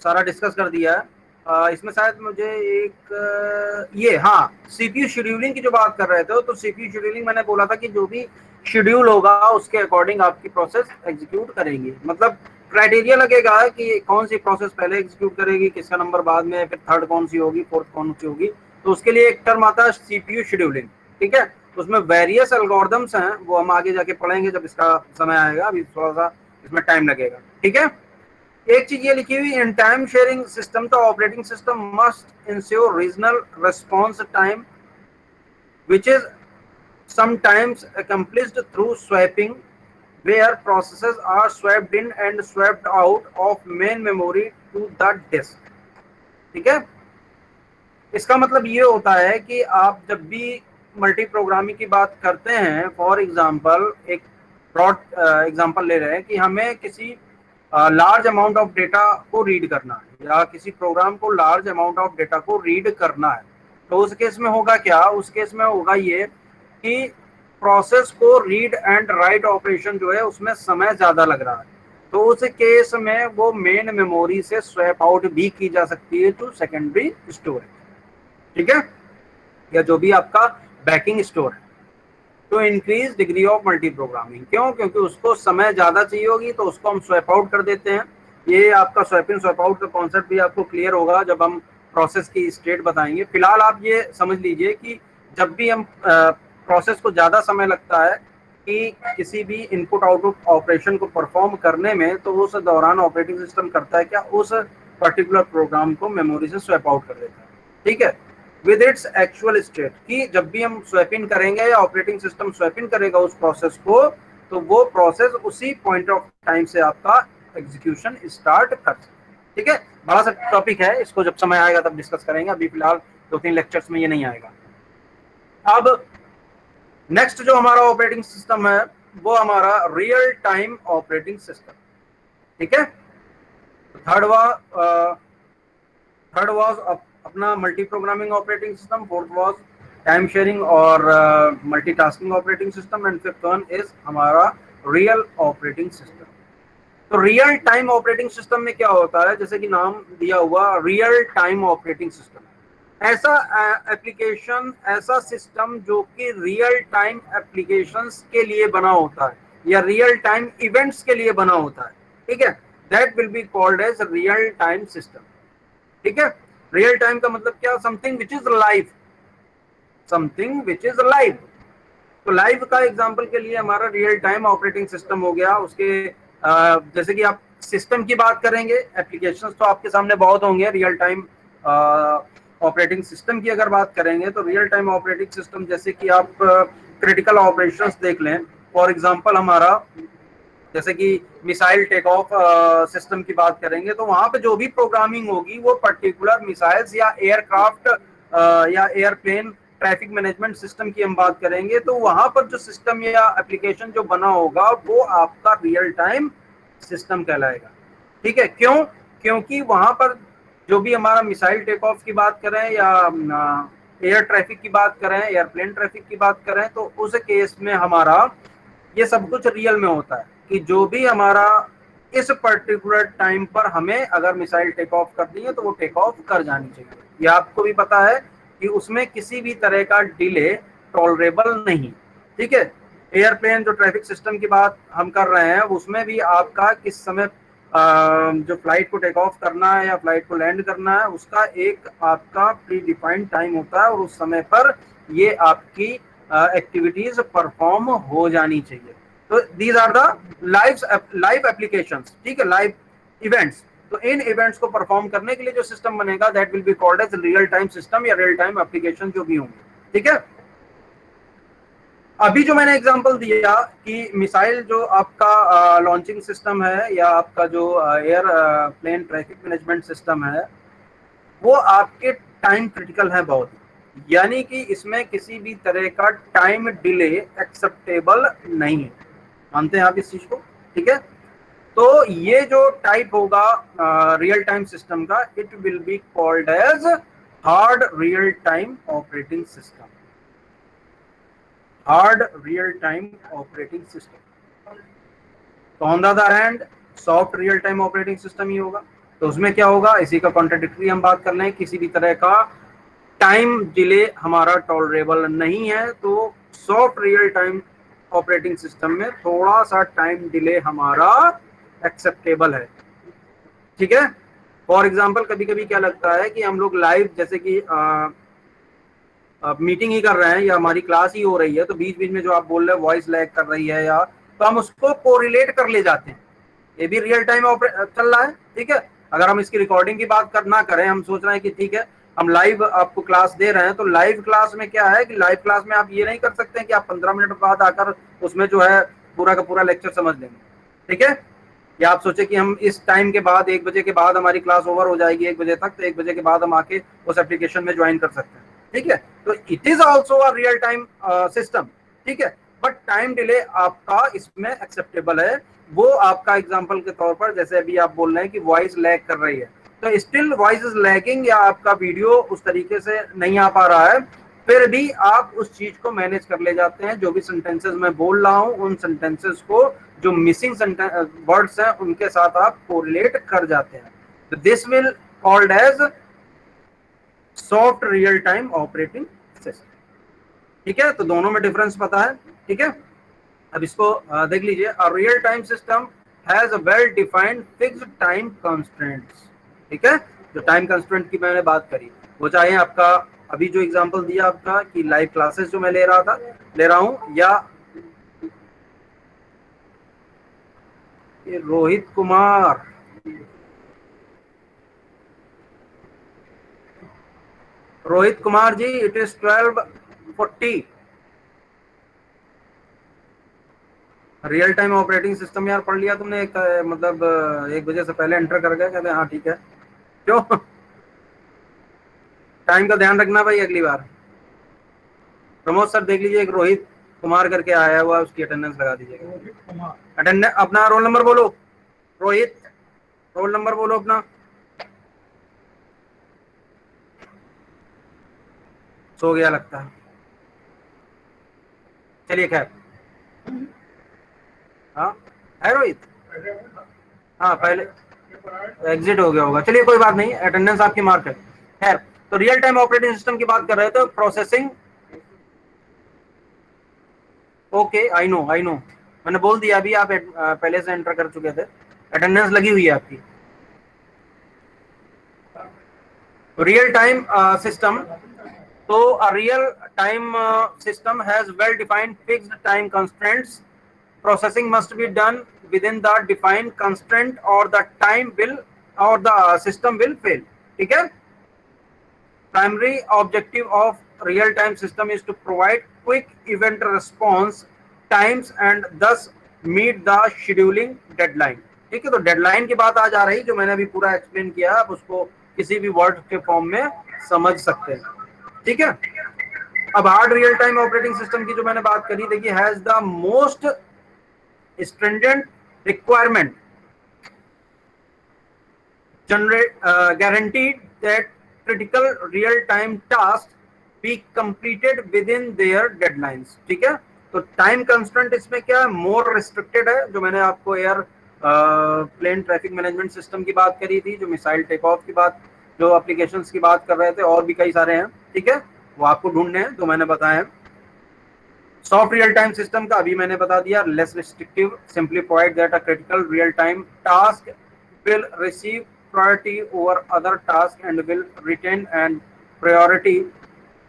सारा डिस्कस कर दिया है। इसमें शायद मुझे एक ये, हाँ, सीपीयू शेड्यूलिंग की जो बात कर रहे थे, तो सीपीयू शेड्यूलिंग मैंने बोला था कि जो भी शेड्यूल होगा उसके अकॉर्डिंग आपकी प्रोसेस एग्जीक्यूट करेंगी। मतलब क्राइटेरिया लगेगा कि कौन सी प्रोसेस पहले एग्जीक्यूट करेगी, किसका नंबर बाद में, फिर थर्ड कौन सी होगी, फोर्थ कौन सी होगी। तो उसके लिए एक टर्म आता है सीपीयू शेड्यूलिंग, ठीक है। उसमें वेरियस एल्गोरिदम्स हैं, वो हम आगे जाके पढ़ेंगे जब इसका समय आएगा, अभी थोड़ा सा इसमें टाइम लगेगा, ठीक है। एक चीज ये लिखी हुई, in time sharing system the operating system must ensure regional response time which is sometimes accomplished through swapping where processes are swapped in and swapped out of main memory to the disk, ठीक है। इसका मतलब ये होता है कि आप जब भी मल्टी प्रोग्रामिंग की बात करते हैं, फॉर एग्जांपल एक ब्रॉड एग्जांपल ले रहे हैं कि हमें किसी लार्ज अमाउंट ऑफ डेटा को रीड करना है या किसी प्रोग्राम को लार्ज अमाउंट ऑफ डेटा को रीड करना है, तो उस केस में होगा क्या, उस केस में होगा ये कि प्रोसेस को रीड एंड राइट ऑपरेशन जो है उसमें समय ज्यादा लग रहा है, तो उस केस में वो मेन मेमोरी से स्वैप आउट भी की जा सकती है टू सेकेंडरी स्टोरेज, ठीक है, या जो भी आपका बैकिंग स्टोर है। तो increase degree of multi programming, क्यों? क्योंकि उसको समय ज्यादा चाहिए होगी, तो उसको हम स्वैप आउट कर देते हैं। ये आपका स्वैप इन स्वैप आउट का कॉन्सेप्ट भी आपको क्लियर होगा जब हम प्रोसेस की स्टेट बताएंगे। फिलहाल आप ये समझ लीजिए कि जब भी हम प्रोसेस को ज्यादा समय लगता है कि किसी भी इनपुट आउटपुट ऑपरेशन को परफॉर्म करने में, तो उस दौरान ऑपरेटिंग सिस्टम करता है क्या, उस पर्टिकुलर प्रोग्राम को मेमोरी से स्वैप आउट कर देता है, ठीक है, विद इट्स एक्चुअल स्टेट। कि जब भी हम स्वैप इन करेंगे या ऑपरेटिंग सिस्टम स्वैप इन करेगा उस प्रोसेस को, तो वो प्रोसेस उसी पॉइंट ऑफ टाइम से आपका एग्जीक्यूशन स्टार्ट कर सकते, ठीक है। बड़ा सा टॉपिक है, इसको जब समय आएगा तब डिस्कस करेंगे, अभी फिलहाल 2-3 लेक्चर्स में ये नहीं आएगा। अब नेक्स्ट जो हमारा ऑपरेटिंग सिस्टम है वो हमारा रियल टाइम ऑपरेटिंग सिस्टम, ठीक है। थर्ड वाज अपना multi programming operating system, fourth was time sharing और multitasking operating system, and fifth one is हमारा रियल ऑपरेटिंग सिस्टम। तो रियल टाइम ऑपरेटिंग सिस्टम में क्या होता है, जैसे कि नाम दिया हुआ रियल टाइम ऑपरेटिंग सिस्टम, ऐसा एप्लीकेशन, ऐसा सिस्टम जो कि रियल टाइम एप्लीकेशंस के लिए बना होता है या रियल टाइम इवेंट्स के लिए बना होता है, ठीक है, that will be called as real time system, ठीक है। रियल टाइम का मतलब क्या, something which is live, something which is live. तो लाइव का एग्जांपल के लिए हमारा रियल टाइम ऑपरेटिंग सिस्टम हो गया। उसके जैसे कि आप सिस्टम की बात करेंगे, एप्लीकेशंस तो आपके सामने बहुत होंगे। रियल टाइम ऑपरेटिंग सिस्टम की अगर बात करेंगे तो रियल टाइम ऑपरेटिंग सिस्टम जैसे कि आप क्रिटिकल ऑपरेशंस देख लें। फॉर एग्जांपल हमारा जैसे कि मिसाइल टेक ऑफ सिस्टम की बात करेंगे तो वहां पे जो भी प्रोग्रामिंग होगी वो पर्टिकुलर मिसाइल्स या एयरक्राफ्ट या एयरप्लेन ट्रैफिक मैनेजमेंट सिस्टम की हम बात करेंगे, तो वहां पर जो सिस्टम या एप्लीकेशन जो बना होगा वो आपका रियल टाइम सिस्टम कहलाएगा। ठीक है, क्यों? क्योंकि वहां पर जो भी हमारा मिसाइल टेक ऑफ की बात करें या एयर ट्रैफिक की बात करें, एयरप्लेन ट्रैफिक की बात करें, तो उस केस में हमारा ये सब कुछ रियल में होता है कि जो भी हमारा इस पर्टिकुलर टाइम पर हमें अगर मिसाइल टेक ऑफ करनी है तो वो टेक ऑफ कर जानी चाहिए। ये आपको भी पता है कि उसमें किसी भी तरह का डिले टॉलरेबल नहीं। ठीक है, एयरप्लेन जो ट्रैफिक सिस्टम की बात हम कर रहे हैं उसमें भी आपका किस समय जो फ्लाइट को टेक ऑफ करना है या फ्लाइट को लैंड करना है उसका एक आपका प्री डिफाइंड टाइम होता है और उस समय पर ये आपकी एक्टिविटीज परफॉर्म हो जानी चाहिए। तो these are the live applications. ठीक है, लाइव इवेंट्स। तो इन इवेंट्स को परफॉर्म करने के लिए जो सिस्टम बनेगा that will be called as real time system या रियल टाइम एप्लीकेशन जो भी होंगे। ठीक है, अभी जो मैंने एग्जांपल दिया कि मिसाइल जो आपका लॉन्चिंग सिस्टम है या आपका जो airplane traffic management system है वो आपके टाइम क्रिटिकल है बहुत, यानी कि इसमें किसी भी तरह का टाइम डिले एक्सेप्टेबल नहीं है। मानते हैं आप इस चीज को? ठीक है, तो ये जो टाइप होगा रियल टाइम सिस्टम का, it will be called as hard real time operating system. Hard real time operating system. तो on the other hand soft real time operating system ही होगा। तो उसमें क्या होगा, इसी का कॉन्ट्राडिक्टरी हम बात कर रहे हैं, किसी भी तरह का टाइम डिले हमारा टॉलरेबल नहीं है। तो soft real time operating system में थोड़ा सा टाइम डिले हमारा एक्सेप्टेबल है। ठीक है, फॉर एग्जाम्पल कभी कभी क्या लगता है कि हम लोग लाइव जैसे कि मीटिंग ही कर रहे हैं या हमारी क्लास ही हो रही है तो बीच बीच में जो आप बोल रहे हैं वॉइस लैग कर रही है या, तो हम उसको कोरिलेट कर ले जाते हैं, ये भी रियल टाइम चल रहा है। ठीक है, अगर हम इसकी रिकॉर्डिंग की बात ना करें, हम सोच रहे हैं कि ठीक है हम लाइव आपको क्लास दे रहे हैं, तो लाइव क्लास में क्या है कि लाइव क्लास में आप ये नहीं कर सकते कि आप 15 मिनट बाद आकर उसमें जो है पूरा का पूरा लेक्चर समझ लेंगे। ठीक है, या आप सोचे कि हम इस टाइम के बाद 1 बजे के बाद हमारी क्लास ओवर हो जाएगी 1 बजे तक, तो 1 बजे के बाद हम आके उस एप्लीकेशन में ज्वाइन कर सकते हैं। ठीक है, तो it is also a real time system. ठीक है, बट टाइम डिले आपका इसमें एक्सेप्टेबल है। वो आपका एग्जांपल के तौर पर जैसे अभी आप बोल रहे हैं कि वॉइस लैग कर रही है, तो स्टिल वॉइस इज लैगिंग या आपका वीडियो उस तरीके से नहीं आ पा रहा है, फिर भी आप उस चीज को मैनेज कर ले जाते हैं। जो भी सेंटेंसेस मैं बोल रहा हूं उन सेंटेंसेस को जो मिसिंग वर्ड्स हैं उनके साथ आप कोरिलेट कर जाते हैं। तो this will called as soft real time operating system. ठीक है, तो दोनों में डिफरेंस पता है। ठीक है, अब इसको देख लीजिए। Real time system has a well defined fixed time constraints. ठीक है, जो टाइम कंस्ट्रेंट की मैंने बात करी वो चाहे आपका अभी जो एग्जांपल दिया आपका कि लाइव क्लासेस जो मैं ले रहा हूं, या Rohit Kumar, Rohit Kumar ji, it is 12:40। Real time operating system यार पढ़ लिया तुमने एक मतलब 1 बजे से पहले एंटर कर गया, कहते हैं हाँ ठीक है। क्यों? टाइम का ध्यान रखना भाई अगली बार। प्रमोद सर देख लीजिए, एक रोहित कुमार करके आया हुआ, उसकी अटेंडेंस लगा दीजिएगा। अटेंडेंस अपना रोल नंबर बोलो। रोहित, रोल नंबर बोलो अपना। सो गया लगता है। चलिए खैर, हाँ है रोहित, हाँ पहले एग्जिट हो गया होगा। चलिए कोई बात नहीं, अटेंडेंस आपकी मार्क है। खैर, तो रियल टाइम ऑपरेटिंग सिस्टम की बात कर रहे थे, processing. Okay, I know I know, मैंने बोल दिया अभी, आप पहले से एंटर कर चुके थे, अटेंडेंस लगी हुई है आपकी। रियल टाइम सिस्टम, तो a real time system has well defined fixed time constraints. Processing must be done within the defined constraint or the time will or the system will fail. ठीक है. Primary objective of real time system is to provide quick event response times and thus meet the scheduling deadline. ठीक है, तो डेडलाइन की बात आज आ रही, जो मैंने अभी पूरा एक्सप्लेन किया, आप उसको किसी भी वर्ड के फॉर्म में समझ सकते हैं. ठीक है. अब hard real time operating system की जो मैंने बात करी, देखिए, has the most stringent requirement guaranteed that critical real time tasks be completed within their deadlines. ठीक है, तो टाइम कंस्टेंट इसमें क्या है, मोर रिस्ट्रिक्टेड है. जो मैंने आपको airplane traffic management system की बात करी थी, जो मिसाइल टेक ऑफ की बात, जो एप्लीकेशंस की बात कर रहे थे, और भी कई सारे हैं. ठीक है, वो आपको ढूंढने हैं, तो मैंने बताया. सॉफ्ट रियल टाइम सिस्टम का अभी मैंने बता दिया, less restrictive, simply provide that a critical real time task will receive priority over other tasks and will retain and priority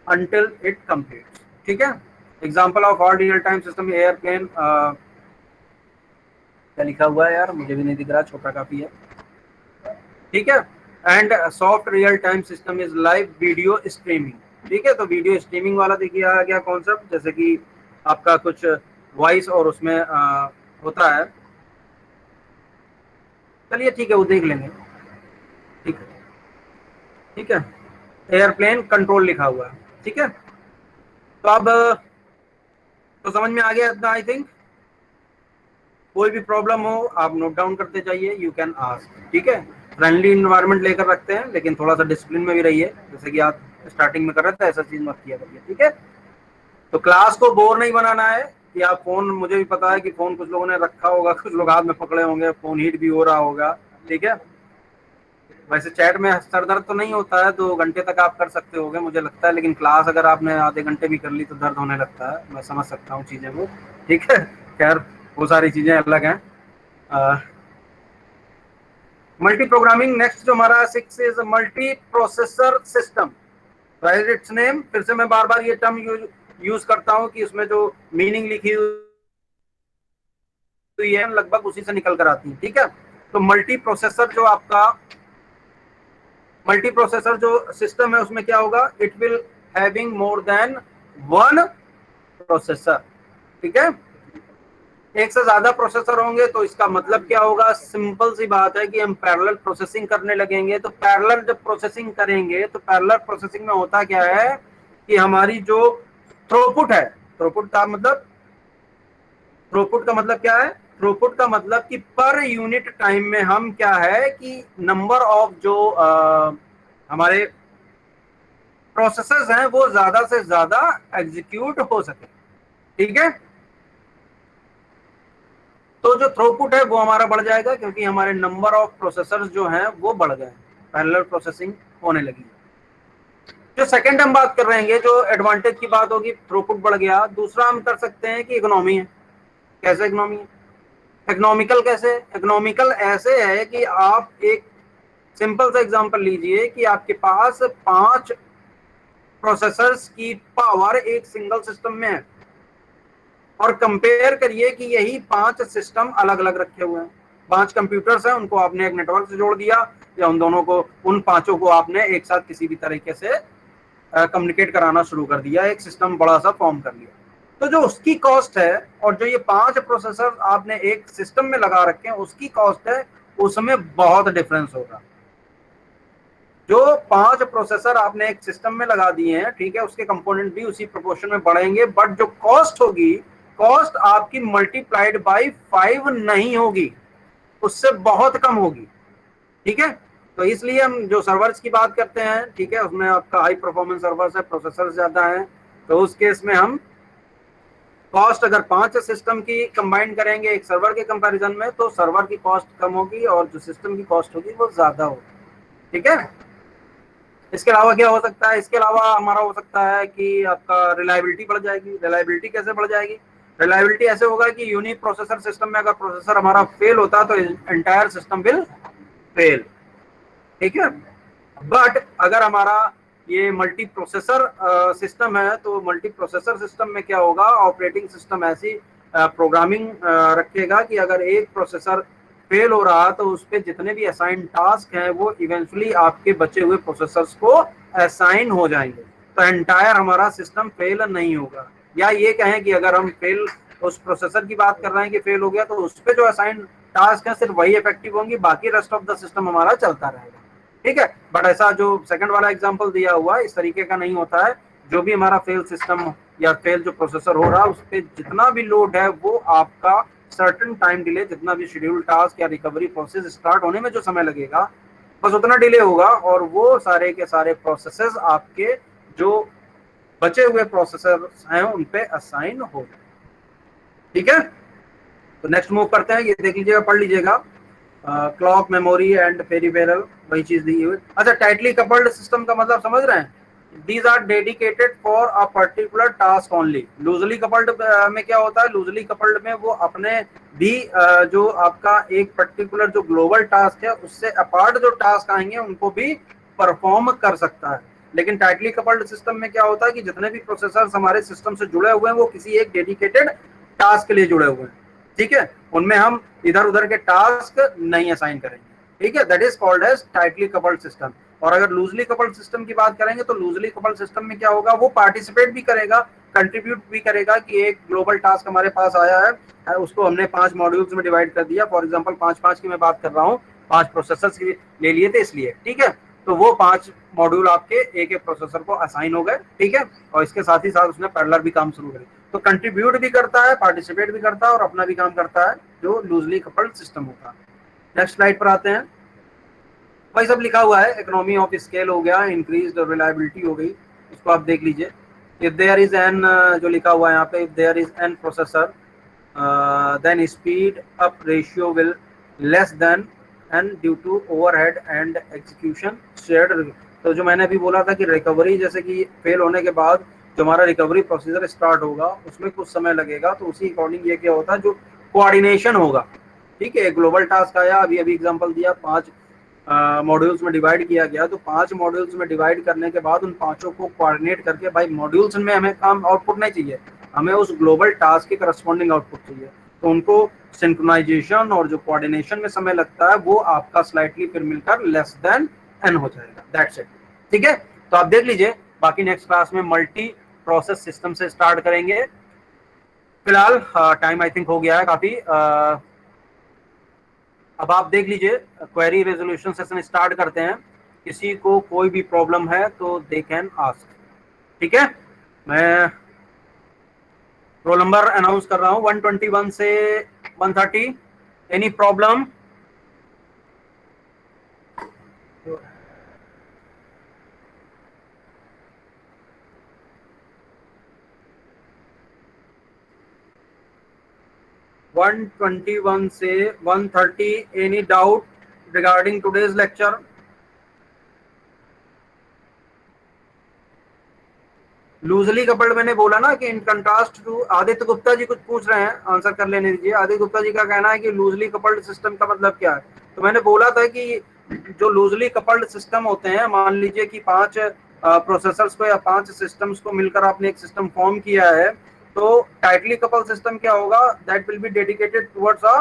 until it completes. ठीक है. Example of hard real time system, airplane, क्या लिखा हुआ है यार, मुझे भी नहीं दिख रहा, छोटा काफी है. ठीक है. And soft real time system is live video streaming. ठीक है, तो वीडियो स्ट्रीमिंग वाला देखिए आ गया कॉन्सेप्ट, जैसे कि आपका कुछ वॉइस और उसमें होता है. चलिए ठीक है, वो देख लेंगे. ठीक है. ठीक है, एयरप्लेन कंट्रोल लिखा हुआ है. ठीक है, तो अब तो समझ में आ गया इतना, आई थिंक. कोई भी प्रॉब्लम हो आप नोट डाउन करते जाइए, यू कैन आस्क. ठीक है, फ्रेंडली इन्वायरमेंट लेकर रखते हैं, लेकिन थोड़ा सा डिसिप्लिन में भी रहिए, जैसे कि आप स्टार्टिंग में कर रहे थे, ऐसा चीज मत किया करिए. ठीक है, तो क्लास को बोर नहीं बनाना है कि आप फोन, मुझे भी पता है कि फोन कुछ लोगों ने रखा होगा, कुछ लोग हाथ में पकड़े होंगे, फोन हीट भी हो रहा होगा. ठीक है, वैसे चैट में सर दर्द तो नहीं होता है, 2 घंटे तक आप कर सकते होगे मुझे लगता है, लेकिन क्लास अगर आपने आधे घंटे भी कर ली तो दर्द होने लगता है. मैं समझ सकता हूँ चीजें को. ठीक है, खैर वो सारी चीजें अलग हैं. मल्टी प्रोग्रामिंग नेक्स्ट जो हमारा 6 is multi processor system. Right it's name. फिर से मैं बार बार ये टर्म यूज करता हूँ कि उसमें जो मीनिंग लिखी हुई है लगभग उसी से निकल कर आती है. ठीक है, तो मल्टी प्रोसेसर जो सिस्टम है उसमें क्या होगा, it will having more than one processor. ठीक है, एक से ज्यादा प्रोसेसर होंगे तो इसका मतलब क्या होगा, सिंपल सी बात है कि हम पैरेलल प्रोसेसिंग करने लगेंगे. तो पैरेलल जब प्रोसेसिंग करेंगे तो पैरेलल प्रोसेसिंग में होता क्या है कि हमारी जो थ्रूपुट है, थ्रूपुट का मतलब क्या है, थ्रूपुट का मतलब कि पर यूनिट टाइम में हम क्या है कि नंबर ऑफ जो हमारे प्रोसेसर्स हैं वो ज्यादा से ज्यादा एग्जीक्यूट हो सके. ठीक है, तो जो थ्रूपुट है वो हमारा बढ़ जाएगा, क्योंकि हमारे नंबर ऑफ प्रोसेसर्स जो हैं वो बढ़ गए, पैरेलल प्रोसेसिंग होने लगी. जो सेकंड हम बात कर रहे हैं, जो एडवांटेज की बात होगी, थ्रूपुट बढ़ गया. दूसरा हम कर सकते हैं कि इकोनॉमी है. कैसे इकोनॉमी है, इकोनॉमिकल कैसे, इकोनॉमिकल ऐसे है कि आप एक सिंपल सा एग्जांपल लीजिए कि आपके पास 5 प्रोसेसर्स की पावर एक सिंगल सिस्टम में है, और कंपेयर करिए कि यही 5 सिस्टम अलग अलग रखे हुए हैं. 5 कंप्यूटर्स हैं, उनको आपने एक नेटवर्क से जोड़ दिया, या उन दोनों को, उन 5 को आपने एक साथ किसी भी तरीके से कम्युनिकेट कराना शुरू कर दिया, एक सिस्टम बड़ा सा फॉर्म कर लिया. तो जो उसकी कॉस्ट है और जो ये 5 प्रोसेसर आपने एक सिस्टम में लगा रखे हैं उसकी कॉस्ट है, उसमें बहुत डिफरेंस होगा. जो 5 प्रोसेसर आपने एक सिस्टम में लगा दिए हैं, ठीक है, उसके कंपोनेंट भी उसी प्रोपोर्शन में बढ़ेंगे, बट जो कॉस्ट होगी, कॉस्ट आपकी मल्टीप्लाइड बाय 5 नहीं होगी, उससे बहुत कम होगी. ठीक है, तो इसलिए हम जो सर्वर्स की बात करते हैं, ठीक है, उसमें आपका हाई परफॉर्मेंस सर्वर्स है, प्रोसेसर ज्यादा है, तो उस केस में हम कॉस्ट अगर 5 सिस्टम की कंबाइन करेंगे एक सर्वर के कंपैरिजन में, तो सर्वर की कॉस्ट कम होगी और जो सिस्टम की कॉस्ट होगी वो ज्यादा होगी. ठीक है, इसके अलावा क्या हो सकता है, इसके अलावा हमारा हो सकता है कि आपका रिलायबिलिटी बढ़ जाएगी. रिलायबिलिटी कैसे बढ़ जाएगी, रिलायबिलिटी ऐसे होगा कि यूनिक प्रोसेसर सिस्टम में अगर प्रोसेसर हमारा फेल होता है तो एंटायर सिस्टम विल फेल. ठीक है, बट अगर हमारा ये मल्टी प्रोसेसर सिस्टम है तो मल्टी प्रोसेसर सिस्टम में क्या होगा, ऑपरेटिंग सिस्टम ऐसी प्रोग्रामिंग रखेगा कि अगर एक प्रोसेसर फेल हो रहा तो उस पर जितने भी असाइन टास्क हैं वो इवेंचुअली आपके बचे हुए प्रोसेसर्स को असाइन हो जाएंगे, तो एंटायर हमारा सिस्टम फेल नहीं होगा। या ये कहें कि अगर हम फेल उस प्रोसेसर की बात कर रहे हैं कि फेल हो गया तो उस पर जो असाइन टास्क है सिर्फ वही इफेक्टिव होंगी, बाकी रेस्ट ऑफ द सिस्टम हमारा चलता रहेगा। ठीक है, बट ऐसा जो सेकंड वाला एग्जांपल दिया हुआ है इस तरीके का नहीं होता है। जो भी हमारा फेल सिस्टम या फेल जो प्रोसेसर हो रहा है उस पर जितना भी लोड है वो आपका सर्टेन टाइम डिले, जितना भी शेड्यूल टास्क या रिकवरी प्रोसेस स्टार्ट होने में जो समय लगेगा बस उतना डिले होगा, और वो सारे के सारे प्रोसेसेस आपके जो बचे हुए प्रोसेसर हैं उन पे असाइन हो गए। ठीक है, तो नेक्स्ट मूव करते हैं, ये देख लीजिएगा, पढ़ लीजिएगा। क्लॉक, मेमोरी एंड पेरिफेरल, वही चीज दी हुई। अच्छा, टाइटली कपल्ड सिस्टम का मतलब समझ रहे हैं? These are dedicated for a particular task only. Loosely coupled में क्या होता है, लूजली कपल्ड में वो अपने भी जो आपका एक पर्टिकुलर जो ग्लोबल टास्क है उससे अपार्ट जो टास्क आएंगे उनको भी परफॉर्म कर सकता है। लेकिन टाइटली कपल्ड सिस्टम में क्या होता है कि जितने भी प्रोसेसर हमारे सिस्टम से जुड़े हुए हैं वो किसी एक डेडिकेटेड टास्क के लिए जुड़े हुए हैं। ठीक है, उनमें हम इधर उधर के टास्क नहीं असाइन करेंगे। ठीक है, that is called as tightly coupled system. और अगर लूजली कपल्ड सिस्टम की बात करेंगे तो लूजली कपल्ड सिस्टम में क्या होगा, वो पार्टिसिपेट भी करेगा, कंट्रीब्यूट भी करेगा कि एक ग्लोबल टास्क हमारे पास आया है, उसको हमने 5 मॉड्यूल्स में डिवाइड कर दिया। फॉर एग्जांपल 5-5 की मैं बात कर रहा हूँ, 5 प्रोसेसर्स ले लिए थे इसलिए। ठीक है, तो वो 5 मॉड्यूल आपके एक एक प्रोसेसर को असाइन हो गए। ठीक है, और इसके साथ ही साथ उसने पैरेलल भी काम शुरू करे, तो कंट्रीब्यूट भी करता है, पार्टिसिपेट भी करता है और अपना भी काम करता है, जो लूजली कपल्ड सिस्टम होता है। नेक्स्ट स्लाइड पर आते हैं। भाई सब लिखा हुआ है, इकोनॉमी ऑफ स्केल हो गया, इंक्रीज रिलायबिलिटी हो गई, उसको आप देख लीजिए। इफ देयर इज एन, जो लिखा हुआ है यहाँ पे, if there is n processor then speed up ratio will less than n due to overhead and execution shared. तो जो मैंने अभी बोला था कि रिकवरी, जैसे कि फेल होने के बाद जो हमारा रिकवरी प्रोसीजर स्टार्ट होगा उसमें कुछ समय लगेगा, तो उसी अकॉर्डिंग ये क्या होता है, जो कोऑर्डिनेशन होगा। ठीक है, ग्लोबल टास्क आया, अभी अभी एग्जांपल दिया, 5 मॉड्यूल्स में डिवाइड किया गया, तो 5 मॉड्यूल्स में डिवाइड करने के बाद उन पांचों को कोऑर्डिनेट करके, भाई मॉड्यूल्स में हमें काम आउटपुट नहीं चाहिए, हमें उस ग्लोबल टास्क के करस्पॉन्डिंग आउटपुट चाहिए, तो उनको सिंक्रोनाइजेशन और जो कोऑर्डिनेशन में समय लगता है वो आपका स्लाइटली फिर मिलकर लेस देन एन हो जाएगा। That's it. ठीक है, तो आप देख लीजिए, बाकी नेक्स्ट क्लास में मल्टी प्रोसेस सिस्टम से स्टार्ट करेंगे। फिलहाल टाइम आई थिंक हो गया है काफी। अब आप देख लीजिए, क्वेरी रेजोल्यूशन सेशन स्टार्ट करते हैं। किसी को कोई भी प्रॉब्लम है तो दे कैन आस्क। ठीक है, मैं रोल नंबर अनाउंस कर रहा हूँ 121 से 130। Any problem? वन 121 से 130, any doubt regarding today's lecture? Loosely coupled मैंने बोला ना कि in contrast to, Aditya Gupta ji कुछ पूछ रहे हैं, आंसर कर लेने दीजिए। आदित्य गुप्ता जी का कहना है कि लूजली कपल्ड सिस्टम का मतलब क्या है। तो मैंने बोला था कि जो लूजली कपल्ड सिस्टम होते हैं, मान लीजिए कि 5 प्रोसेसर्स को या 5 सिस्टम्स को मिलकर आपने एक सिस्टम फॉर्म किया है, तो टाइटली कपल्ड सिस्टम क्या होगा, that will be dedicated towards a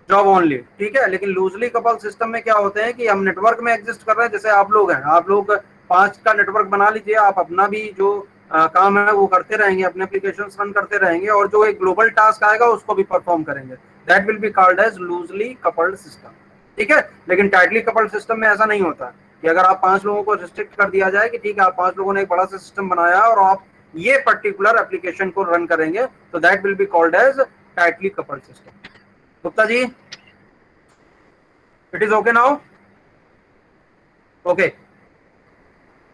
job only. ठीक है, लेकिन लूजली कपल सिस्टम में क्या होते हैं कि हम नेटवर्क में एग्जिस्ट कर रहे हैं, जैसे आप लोग हैं, आप लोग 5 का नेटवर्क बना लीजिए, आप अपना भी जो काम है वो करते रहेंगे, अपने एप्लीकेशंस रन करते रहेंगे, और जो एक ग्लोबल टास्क आएगा उसको भी परफॉर्म करेंगे। That will be called as loosely coupled system. ठीक है, लेकिन टाइटली कपल्ड सिस्टम में ऐसा नहीं होता कि अगर आप 5 लोगों को रिस्ट्रिक्ट कर दिया जाए कि ठीक है आप 5 लोगों ने एक बड़ा सा सिस्टम बनाया और आप ये पर्टिकुलर एप्लीकेशन को रन करेंगे, तो that will be called as tightly coupled system. Gupta ji, it is okay now? Okay,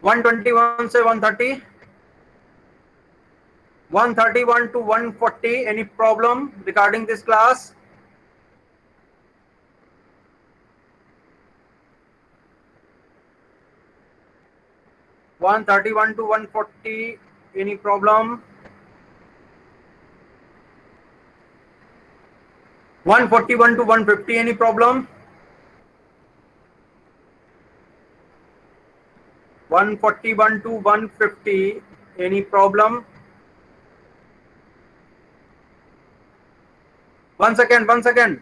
121 से 130, 131 to 140, any problem regarding this class? (131 to 140), any problem? 141 to 150, any problem? 141 to 150, any problem? 1 second,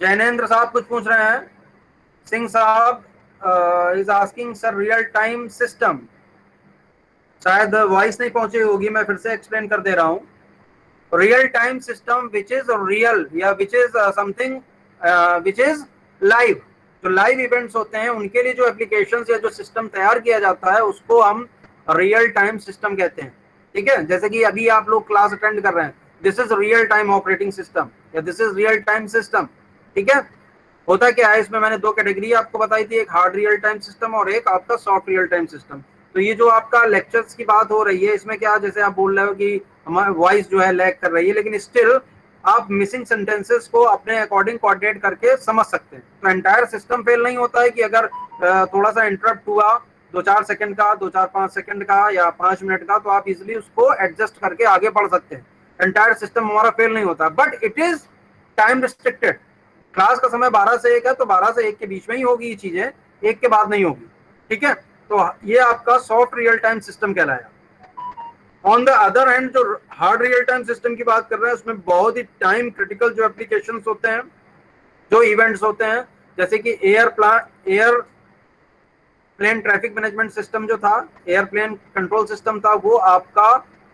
Jainendra साहब कुछ पूछ रहे हैं। सिंह साहब is asking sir real time system, शायद वॉइस नहीं पहुंची होगी, मैं फिर से एक्सप्लेन कर दे रहा हूं। Real time system which is real या which is something which is live, जो लाइव इवेंट्स होते हैं उनके लिए जो एप्लीकेशंस या जो सिस्टम तैयार किया जाता है उसको हम रियल टाइम सिस्टम कहते हैं। ठीक है, जैसे कि अभी आप लोग क्लास अटेंड कर रहे हैं, this is real time operating system या this is real time system. ठीक है, होता क्या है इसमें, मैंने दो कैटेगरी आपको बताई थी, एक हार्ड रियल टाइम सिस्टम और एक आपका सॉफ्ट रियल टाइम सिस्टम। तो ये जो आपका लेक्चर्स की बात हो रही है इसमें क्या, जैसे आप बोल रहे हो कि हमारी वॉइस जो है लैग कर रही है, लेकिन स्टिल आप मिसिंग सेंटेंसेस को अपने अकॉर्डिंग कोऑर्डिनेट करके समझ सकते हैं। तो एंटायर सिस्टम फेल नहीं होता है कि अगर थोड़ा सा इंटरप्ट हुआ 2-4 सेकंड का, 2-4-5 सेकंड का या 5 मिनट का, तो आप इजिली उसको एडजस्ट करके आगे बढ़ सकते हैं। एंटायर सिस्टम हमारा फेल नहीं होता, but it is time restricted. Class का समय 12 से 1 है, तो 12 से 1 के बीच में ही होगी ये चीजें, 1 के बाद नहीं होगी। ठीक है, तो ये आपका सॉफ्ट रियल टाइम सिस्टम कहलाया। ऑन द अदर हैंड जो हार्ड रियल टाइम सिस्टम की बात कर रहे हैं उसमें बहुत ही टाइम क्रिटिकल जो एप्लीकेशंस होते हैं, जो इवेंट्स होते हैं, जैसे कि airplane traffic management system जो था, एयरप्लेन कंट्रोल सिस्टम था, वो आपका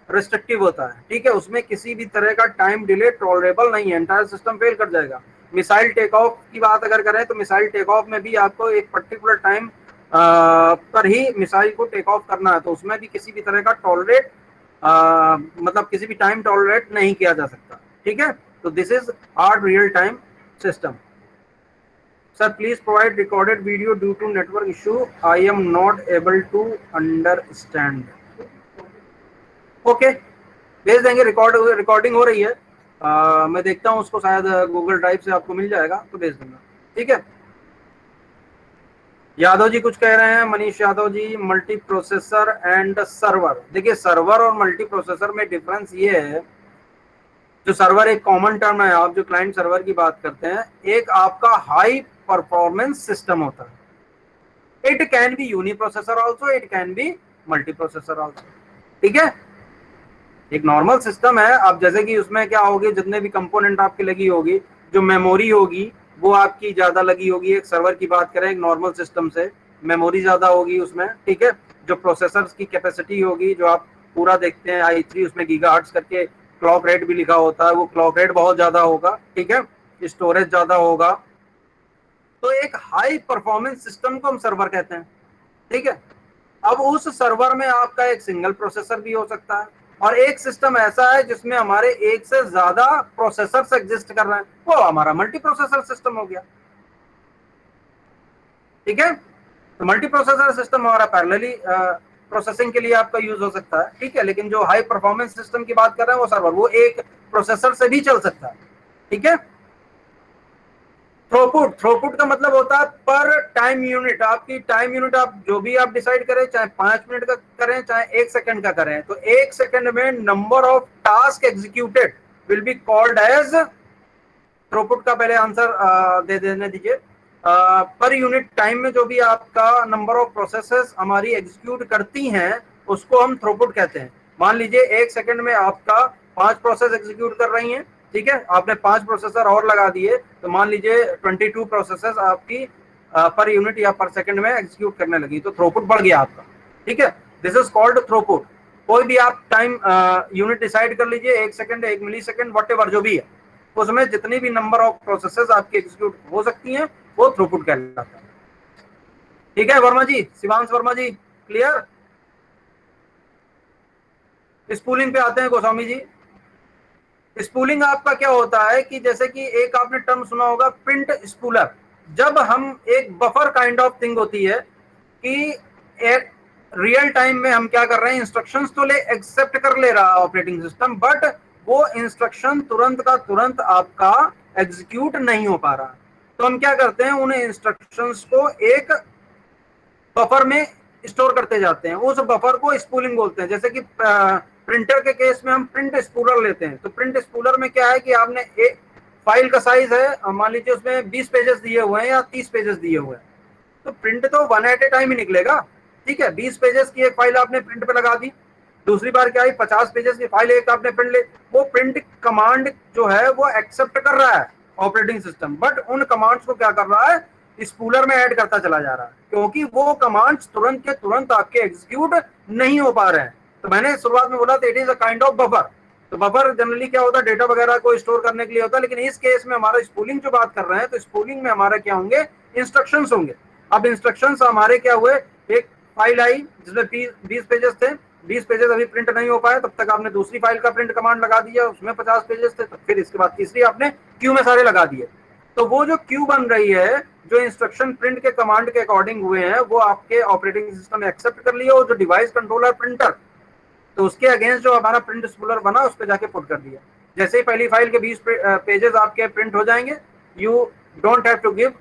रिस्ट्रिक्टिव होता है। ठीक है, उसमें किसी भी तरह का टाइम डिले टॉलरेबल नहीं है, एंटायर सिस्टम फेल कर जाएगा। मिसाइल टेक ऑफ की बात अगर करें तो मिसाइल टेक ऑफ में भी आपको एक पर्टिकुलर टाइम पर ही मिसाइल को टेक ऑफ करना है, तो उसमें भी किसी भी तरह का टॉलरेट मतलब किसी भी टाइम टॉलरेट नहीं किया जा सकता। ठीक है, तो this is hard real time system. Sir, please provide recorded video due to network issue. I am not able to understand. Okay, भेज देंगे, रिकॉर्डिंग हो रही है। मैं देखता हूँ उसको, शायद गूगल ड्राइव से आपको मिल जाएगा तो भेज दूंगा। ठीक है, यादव जी कुछ कह रहे हैं, Manish Yadav ji, multi processor and server. देखिए सर्वर और मल्टी प्रोसेसर में डिफरेंस ये है, जो सर्वर एक कॉमन टर्म है, आप जो क्लाइंट सर्वर की बात करते हैं, एक आपका हाई परफॉर्मेंस सिस्टम होता है। It can be uniprocessor also, it can be multi processor also. ठीक है, एक नॉर्मल सिस्टम है, अब जैसे कि उसमें क्या होगी, जितने भी कंपोनेंट आपकी लगी होगी, जो मेमोरी होगी वो आपकी ज्यादा लगी होगी। एक सर्वर की बात करें एक नॉर्मल सिस्टम से, मेमोरी ज्यादा होगी उसमें। ठीक है, जो प्रोसेसर्स की कैपेसिटी होगी, जो आप पूरा देखते हैं i3, उसमें गीगाहर्ट्ज करके क्लॉक रेट भी लिखा होता है, वो क्लॉक रेट बहुत ज्यादा होगा। ठीक है, स्टोरेज ज्यादा होगा, तो एक हाई परफॉर्मेंस सिस्टम को हम सर्वर कहते हैं। ठीक है, अब उस सर्वर में आपका एक सिंगल प्रोसेसर भी हो सकता है, और एक सिस्टम ऐसा है जिसमें हमारे एक से ज्यादा प्रोसेसर्स एग्जिस्ट कर रहे हैं, वो हमारा मल्टी प्रोसेसर सिस्टम हो गया। ठीक है, तो मल्टी प्रोसेसर सिस्टम हमारा पैरेलली प्रोसेसिंग के लिए आपका यूज हो सकता है। ठीक है, लेकिन जो हाई परफॉर्मेंस सिस्टम की बात कर रहे हैं वो सर्वर, वो एक प्रोसेसर से भी चल सकता है। ठीक है, थ्रोपुट का मतलब होता है पर टाइम यूनिट। आपकी टाइम यूनिट आप जो भी आप डिसाइड करें, चाहे 5 मिनट का करें चाहे 1 सेकंड का करें, तो 1 सेकंड में number of task executed will be called as throughput. का पहले आंसर दे देने दीजिए। पर यूनिट टाइम में जो भी आपका नंबर ऑफ प्रोसेसेस हमारी एग्जीक्यूट करती हैं उसको हम थ्रोपुट कहते हैं। मान लीजिए 1 सेकंड में आपका 5 प्रोसेस एग्जीक्यूट कर रही हैं। ठीक है, आपने 5 प्रोसेसर और लगा दिए, तो मान लीजिए 22 प्रोसेसर आपकी पर यूनिट या पर सेकंड में एग्जीक्यूट करने लगी, तो थ्रोपुट बढ़ गया आपका। ठीक है, दिस इज कॉल्ड थ्रोपुट। कोई भी आप टाइम यूनिट डिसाइड कर लीजिए, 1 सेकंड, 1 मिली सेकंड, वॉटेवर जो भी है, उसमें जितनी भी नंबर ऑफ प्रोसेसर्स आपकी एग्जीक्यूट हो सकती हैं वो थ्रोपुट कहलाता है। ठीक है वर्मा जी, शिवांश वर्मा जी, क्लियर? स्पूलिंग पे आते हैं गोस्वामी जी। स्पूलिंग आपका क्या होता है कि जैसे कि एक आपने टर्म सुना होगा प्रिंट स्पूलर। जब हम एक बफर काइंड ऑफ थिंग होती है कि एक रियल टाइम में हम क्या कर रहे हैं, इंस्ट्रक्शंस तो ले एक्सेप्ट कर ले रहा ऑपरेटिंग सिस्टम, बट वो इंस्ट्रक्शन तुरंत का तुरंत आपका एग्जीक्यूट नहीं हो पा रहा। तो हम क्या करते हैं, उन इंस्ट्रक्शंस को एक बफर में स्टोर करते जाते हैं, उस बफर को स्पूलिंग बोलते हैं। जैसे कि प्रिंटर के केस में हम प्रिंट स्पूलर लेते हैं, तो प्रिंट स्पूलर में क्या है कि आपने एक फाइल का साइज है, मान लीजिए उसमें 20 पेजेस दिए हुए हैं या 30 पेजेस दिए हुए हैं, तो प्रिंट तो 1 एट ए टाइम ही निकलेगा। ठीक है, 20 पेजेस की एक फाइल आपने प्रिंट पे लगा दी, दूसरी बार क्या आई 50 पेजेस की फाइल एक आपने प्रिंट ले, वो प्रिंट कमांड जो है वो एक्सेप्ट कर रहा है ऑपरेटिंग सिस्टम, बट उन कमांड्स को क्या कर रहा है, स्पूलर में ऐड करता चला जा रहा है, क्योंकि वो कमांड्स तुरंत के तुरंत आपके एग्जीक्यूट नहीं हो पा रहे हैं। तो मैंने शुरुआत में बोला था it is a kind of buffer. तो बफर जनरली क्या होता है, डेटा वगैरह को स्टोर करने के लिए होता है, लेकिन इस केस में हमारा स्पूलिंग जो बात कर रहे हैं, तो स्पूलिंग में हमारा क्या होंगे, इंस्ट्रक्शंस होंगे। अब इंस्ट्रक्शंस हमारे क्या हुए, एक फाइल आई जिसमें 20 पेजेस थे, 20 पेजेस अभी प्रिंट नहीं हो पाए, तब तक आपने दूसरी फाइल का प्रिंट कमांड लगा दिया, उसमें 50 पेजेस थे, तो फिर इसके बाद तीसरी आपने क्यू में सारे लगा दिए। तो वो जो क्यू बन रही है, जो इंस्ट्रक्शन प्रिंट के कमांड के अकॉर्डिंग हुए हैं, वो आपके ऑपरेटिंग सिस्टम ने एक्सेप्ट कर लिया, और जो डिवाइस कंट्रोलर प्रिंटर, तो उसके अगेंस्ट जो हमारा प्रिंट स्पूलर बना उस पर जाके पुट कर दिया। जैसे ही पहली फाइल के 20 पेजेस आपके प्रिंट हो जाएंगे, you don't have to give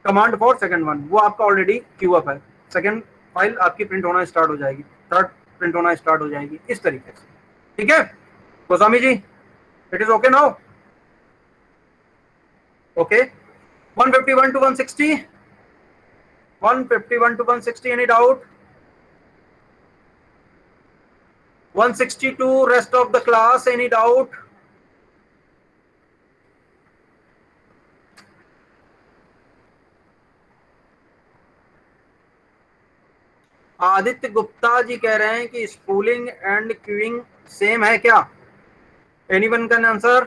command for second one, वो आपका ऑलरेडी क्यू अप है, सेकंड फाइल आपकी प्रिंट होना स्टार्ट हो जाएगी, थर्ड प्रिंट होना स्टार्ट हो जाएगी, इस तरीके से। ठीक है Goswami ji, it is okay now? Okay, 151 to 160, 151 to 160, any doubt? 162 rest of the class, any doubt? Aditya Gupta ji कह रहे हैं कि स्पूलिंग एंड क्यूइंग सेम है क्या? Anyone can answer?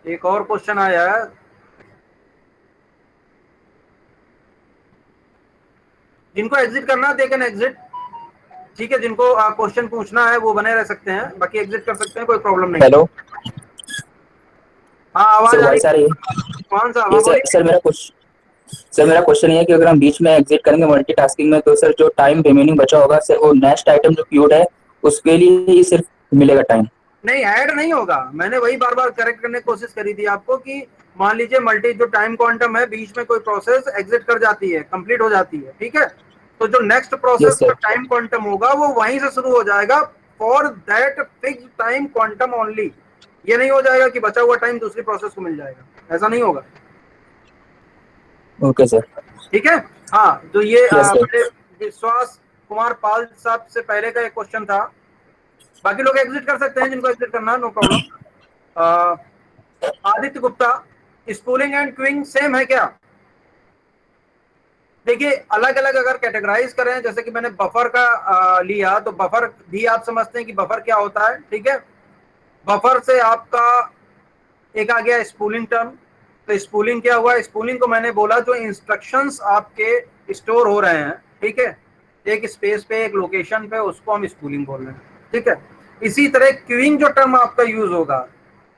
एक और क्वेश्चन आया है, जिनको एग्जिट करना है दे कैन एग्जिट, ठीक है, जिनको क्वेश्चन पूछना है वो बने रह सकते हैं, बाकी एग्जिट कर सकते हैं, कोई प्रॉब्लम नहीं।
हेलो
हाँ आवाज
सर,
आ रही
वॉइस आ रही है?
है, कौन सा?
ये
हाँ
सर,
बोलिए।
मेरा क्वेश्चन ये है कि अगर हम बीच में एग्जिट करेंगे मल्टीटास्किंग में, तो सर जो टाइम रिमेनिंग बचा होगा सर, वो नेक्स्ट आइटम जो क्यूड है उसके लिए ही सिर्फ मिलेगा टाइम?
नहीं, ऐड नहीं होगा, मैंने वही बार बार करेक्ट करने की कोशिश करी थी आपको कि मान लीजिए मल्टी जो टाइम क्वांटम है, बीच में कोई प्रोसेस एग्जिट कर जाती है, कंप्लीट हो जाती है, ठीक है, तो जो नेक्स्ट प्रोसेस
यस
का
सर।
टाइम क्वांटम होगा वो वहीं से शुरू हो जाएगा, for that fix time quantum only. ये नहीं हो जाएगा कि बचा हुआ टाइम दूसरी प्रोसेस को मिल जाएगा, ऐसा नहीं होगा।
Okay sir.
ठीक है, हाँ, तो ये
यस सर।
मेरे विश्वास कुमार पाल साहब से पहले का एक क्वेश्चन था, बाकी लोग एग्जिट कर सकते हैं जिनको एग्जिट करना, no problem. Aditya Gupta, spooling and queuing same है क्या? देखिए, अलग अलग अगर कैटेगराइज करें, जैसे कि मैंने बफर का लिया, तो बफर भी आप समझते हैं कि बफर क्या होता है, ठीक है, बफर से आपका एक आ गया स्पूलिंग टर्म। तो स्पूलिंग क्या हुआ, स्पूलिंग को मैंने बोला जो इंस्ट्रक्शंस आपके स्टोर हो रहे हैं, ठीक है, एक स्पेस पे, एक लोकेशन पे, उसको हम स्पूलिंग बोल रहे हैं, ठीक है। इसी तरह क्यूइंग जो टर्म आपका यूज होगा,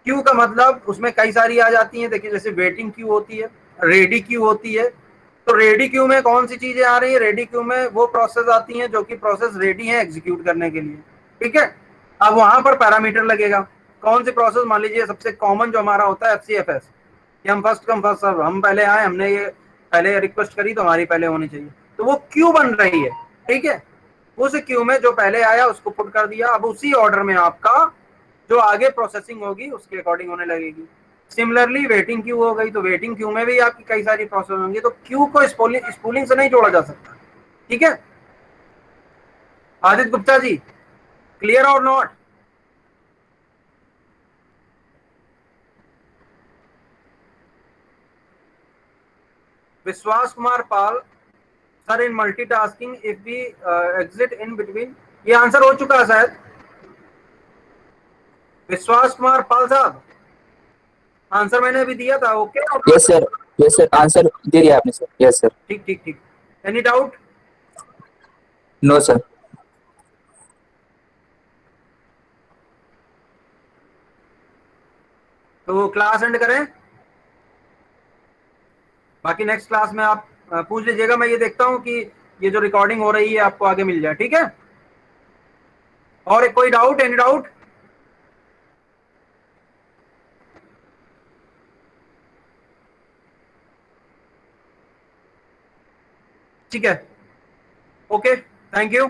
क्यू का मतलब उसमें कई सारी आ जाती हैं, देखिए जैसे वेटिंग क्यू होती है, रेडी क्यू होती है। तो रेडी क्यू में कौन सी चीजें आ रही है, रेडी क्यू में वो प्रोसेस आती हैं जो कि प्रोसेस रेडी है एग्जीक्यूट करने के लिए, ठीक है। अब वहां पर पैरामीटर लगेगा, कौन सी प्रोसेस, मान लीजिए सबसे कॉमन जो हमारा होता है एफसीएफएस, कि हम फर्स्ट कम फर्स्ट सर्व, हम पहले आए, हमने ये पहले रिक्वेस्ट करी तो हमारी पहले होनी चाहिए, तो वो क्यू बन रही है, ठीक है। उस क्यू में जो पहले आया उसको पुट कर दिया, अब उसी ऑर्डर में आपका जो आगे प्रोसेसिंग होगी उसके अकॉर्डिंग होने लगेगी। सिमिलरली वेटिंग क्यू हो गई, तो वेटिंग क्यू में भी आपकी कई सारी प्रोसेस होंगी, तो क्यू को स्पूलिंग से नहीं जोड़ा जा सकता, ठीक है। आदित्य गुप्ता जी, क्लियर और not? Vishwas Kumar Pal, sir in multitasking if we exit in between, ये आंसर हो चुका है शायद। विश्वास कुमार पाल साहब, आंसर मैंने अभी दिया था, okay?
Yes sir. Yes sir, answer दे दिया आपने सर। Yes sir.
ठीक ठीक ठीक, एनी डाउट?
No sir.
तो क्लास एंड करें, बाकी नेक्स्ट क्लास में आप पूछ लीजिएगा, मैं ये देखता हूँ कि ये जो रिकॉर्डिंग हो रही है आपको आगे मिल जाए, ठीक है। और एक कोई डाउट, एनी डाउट? ठीक है, ओके, थैंक यू।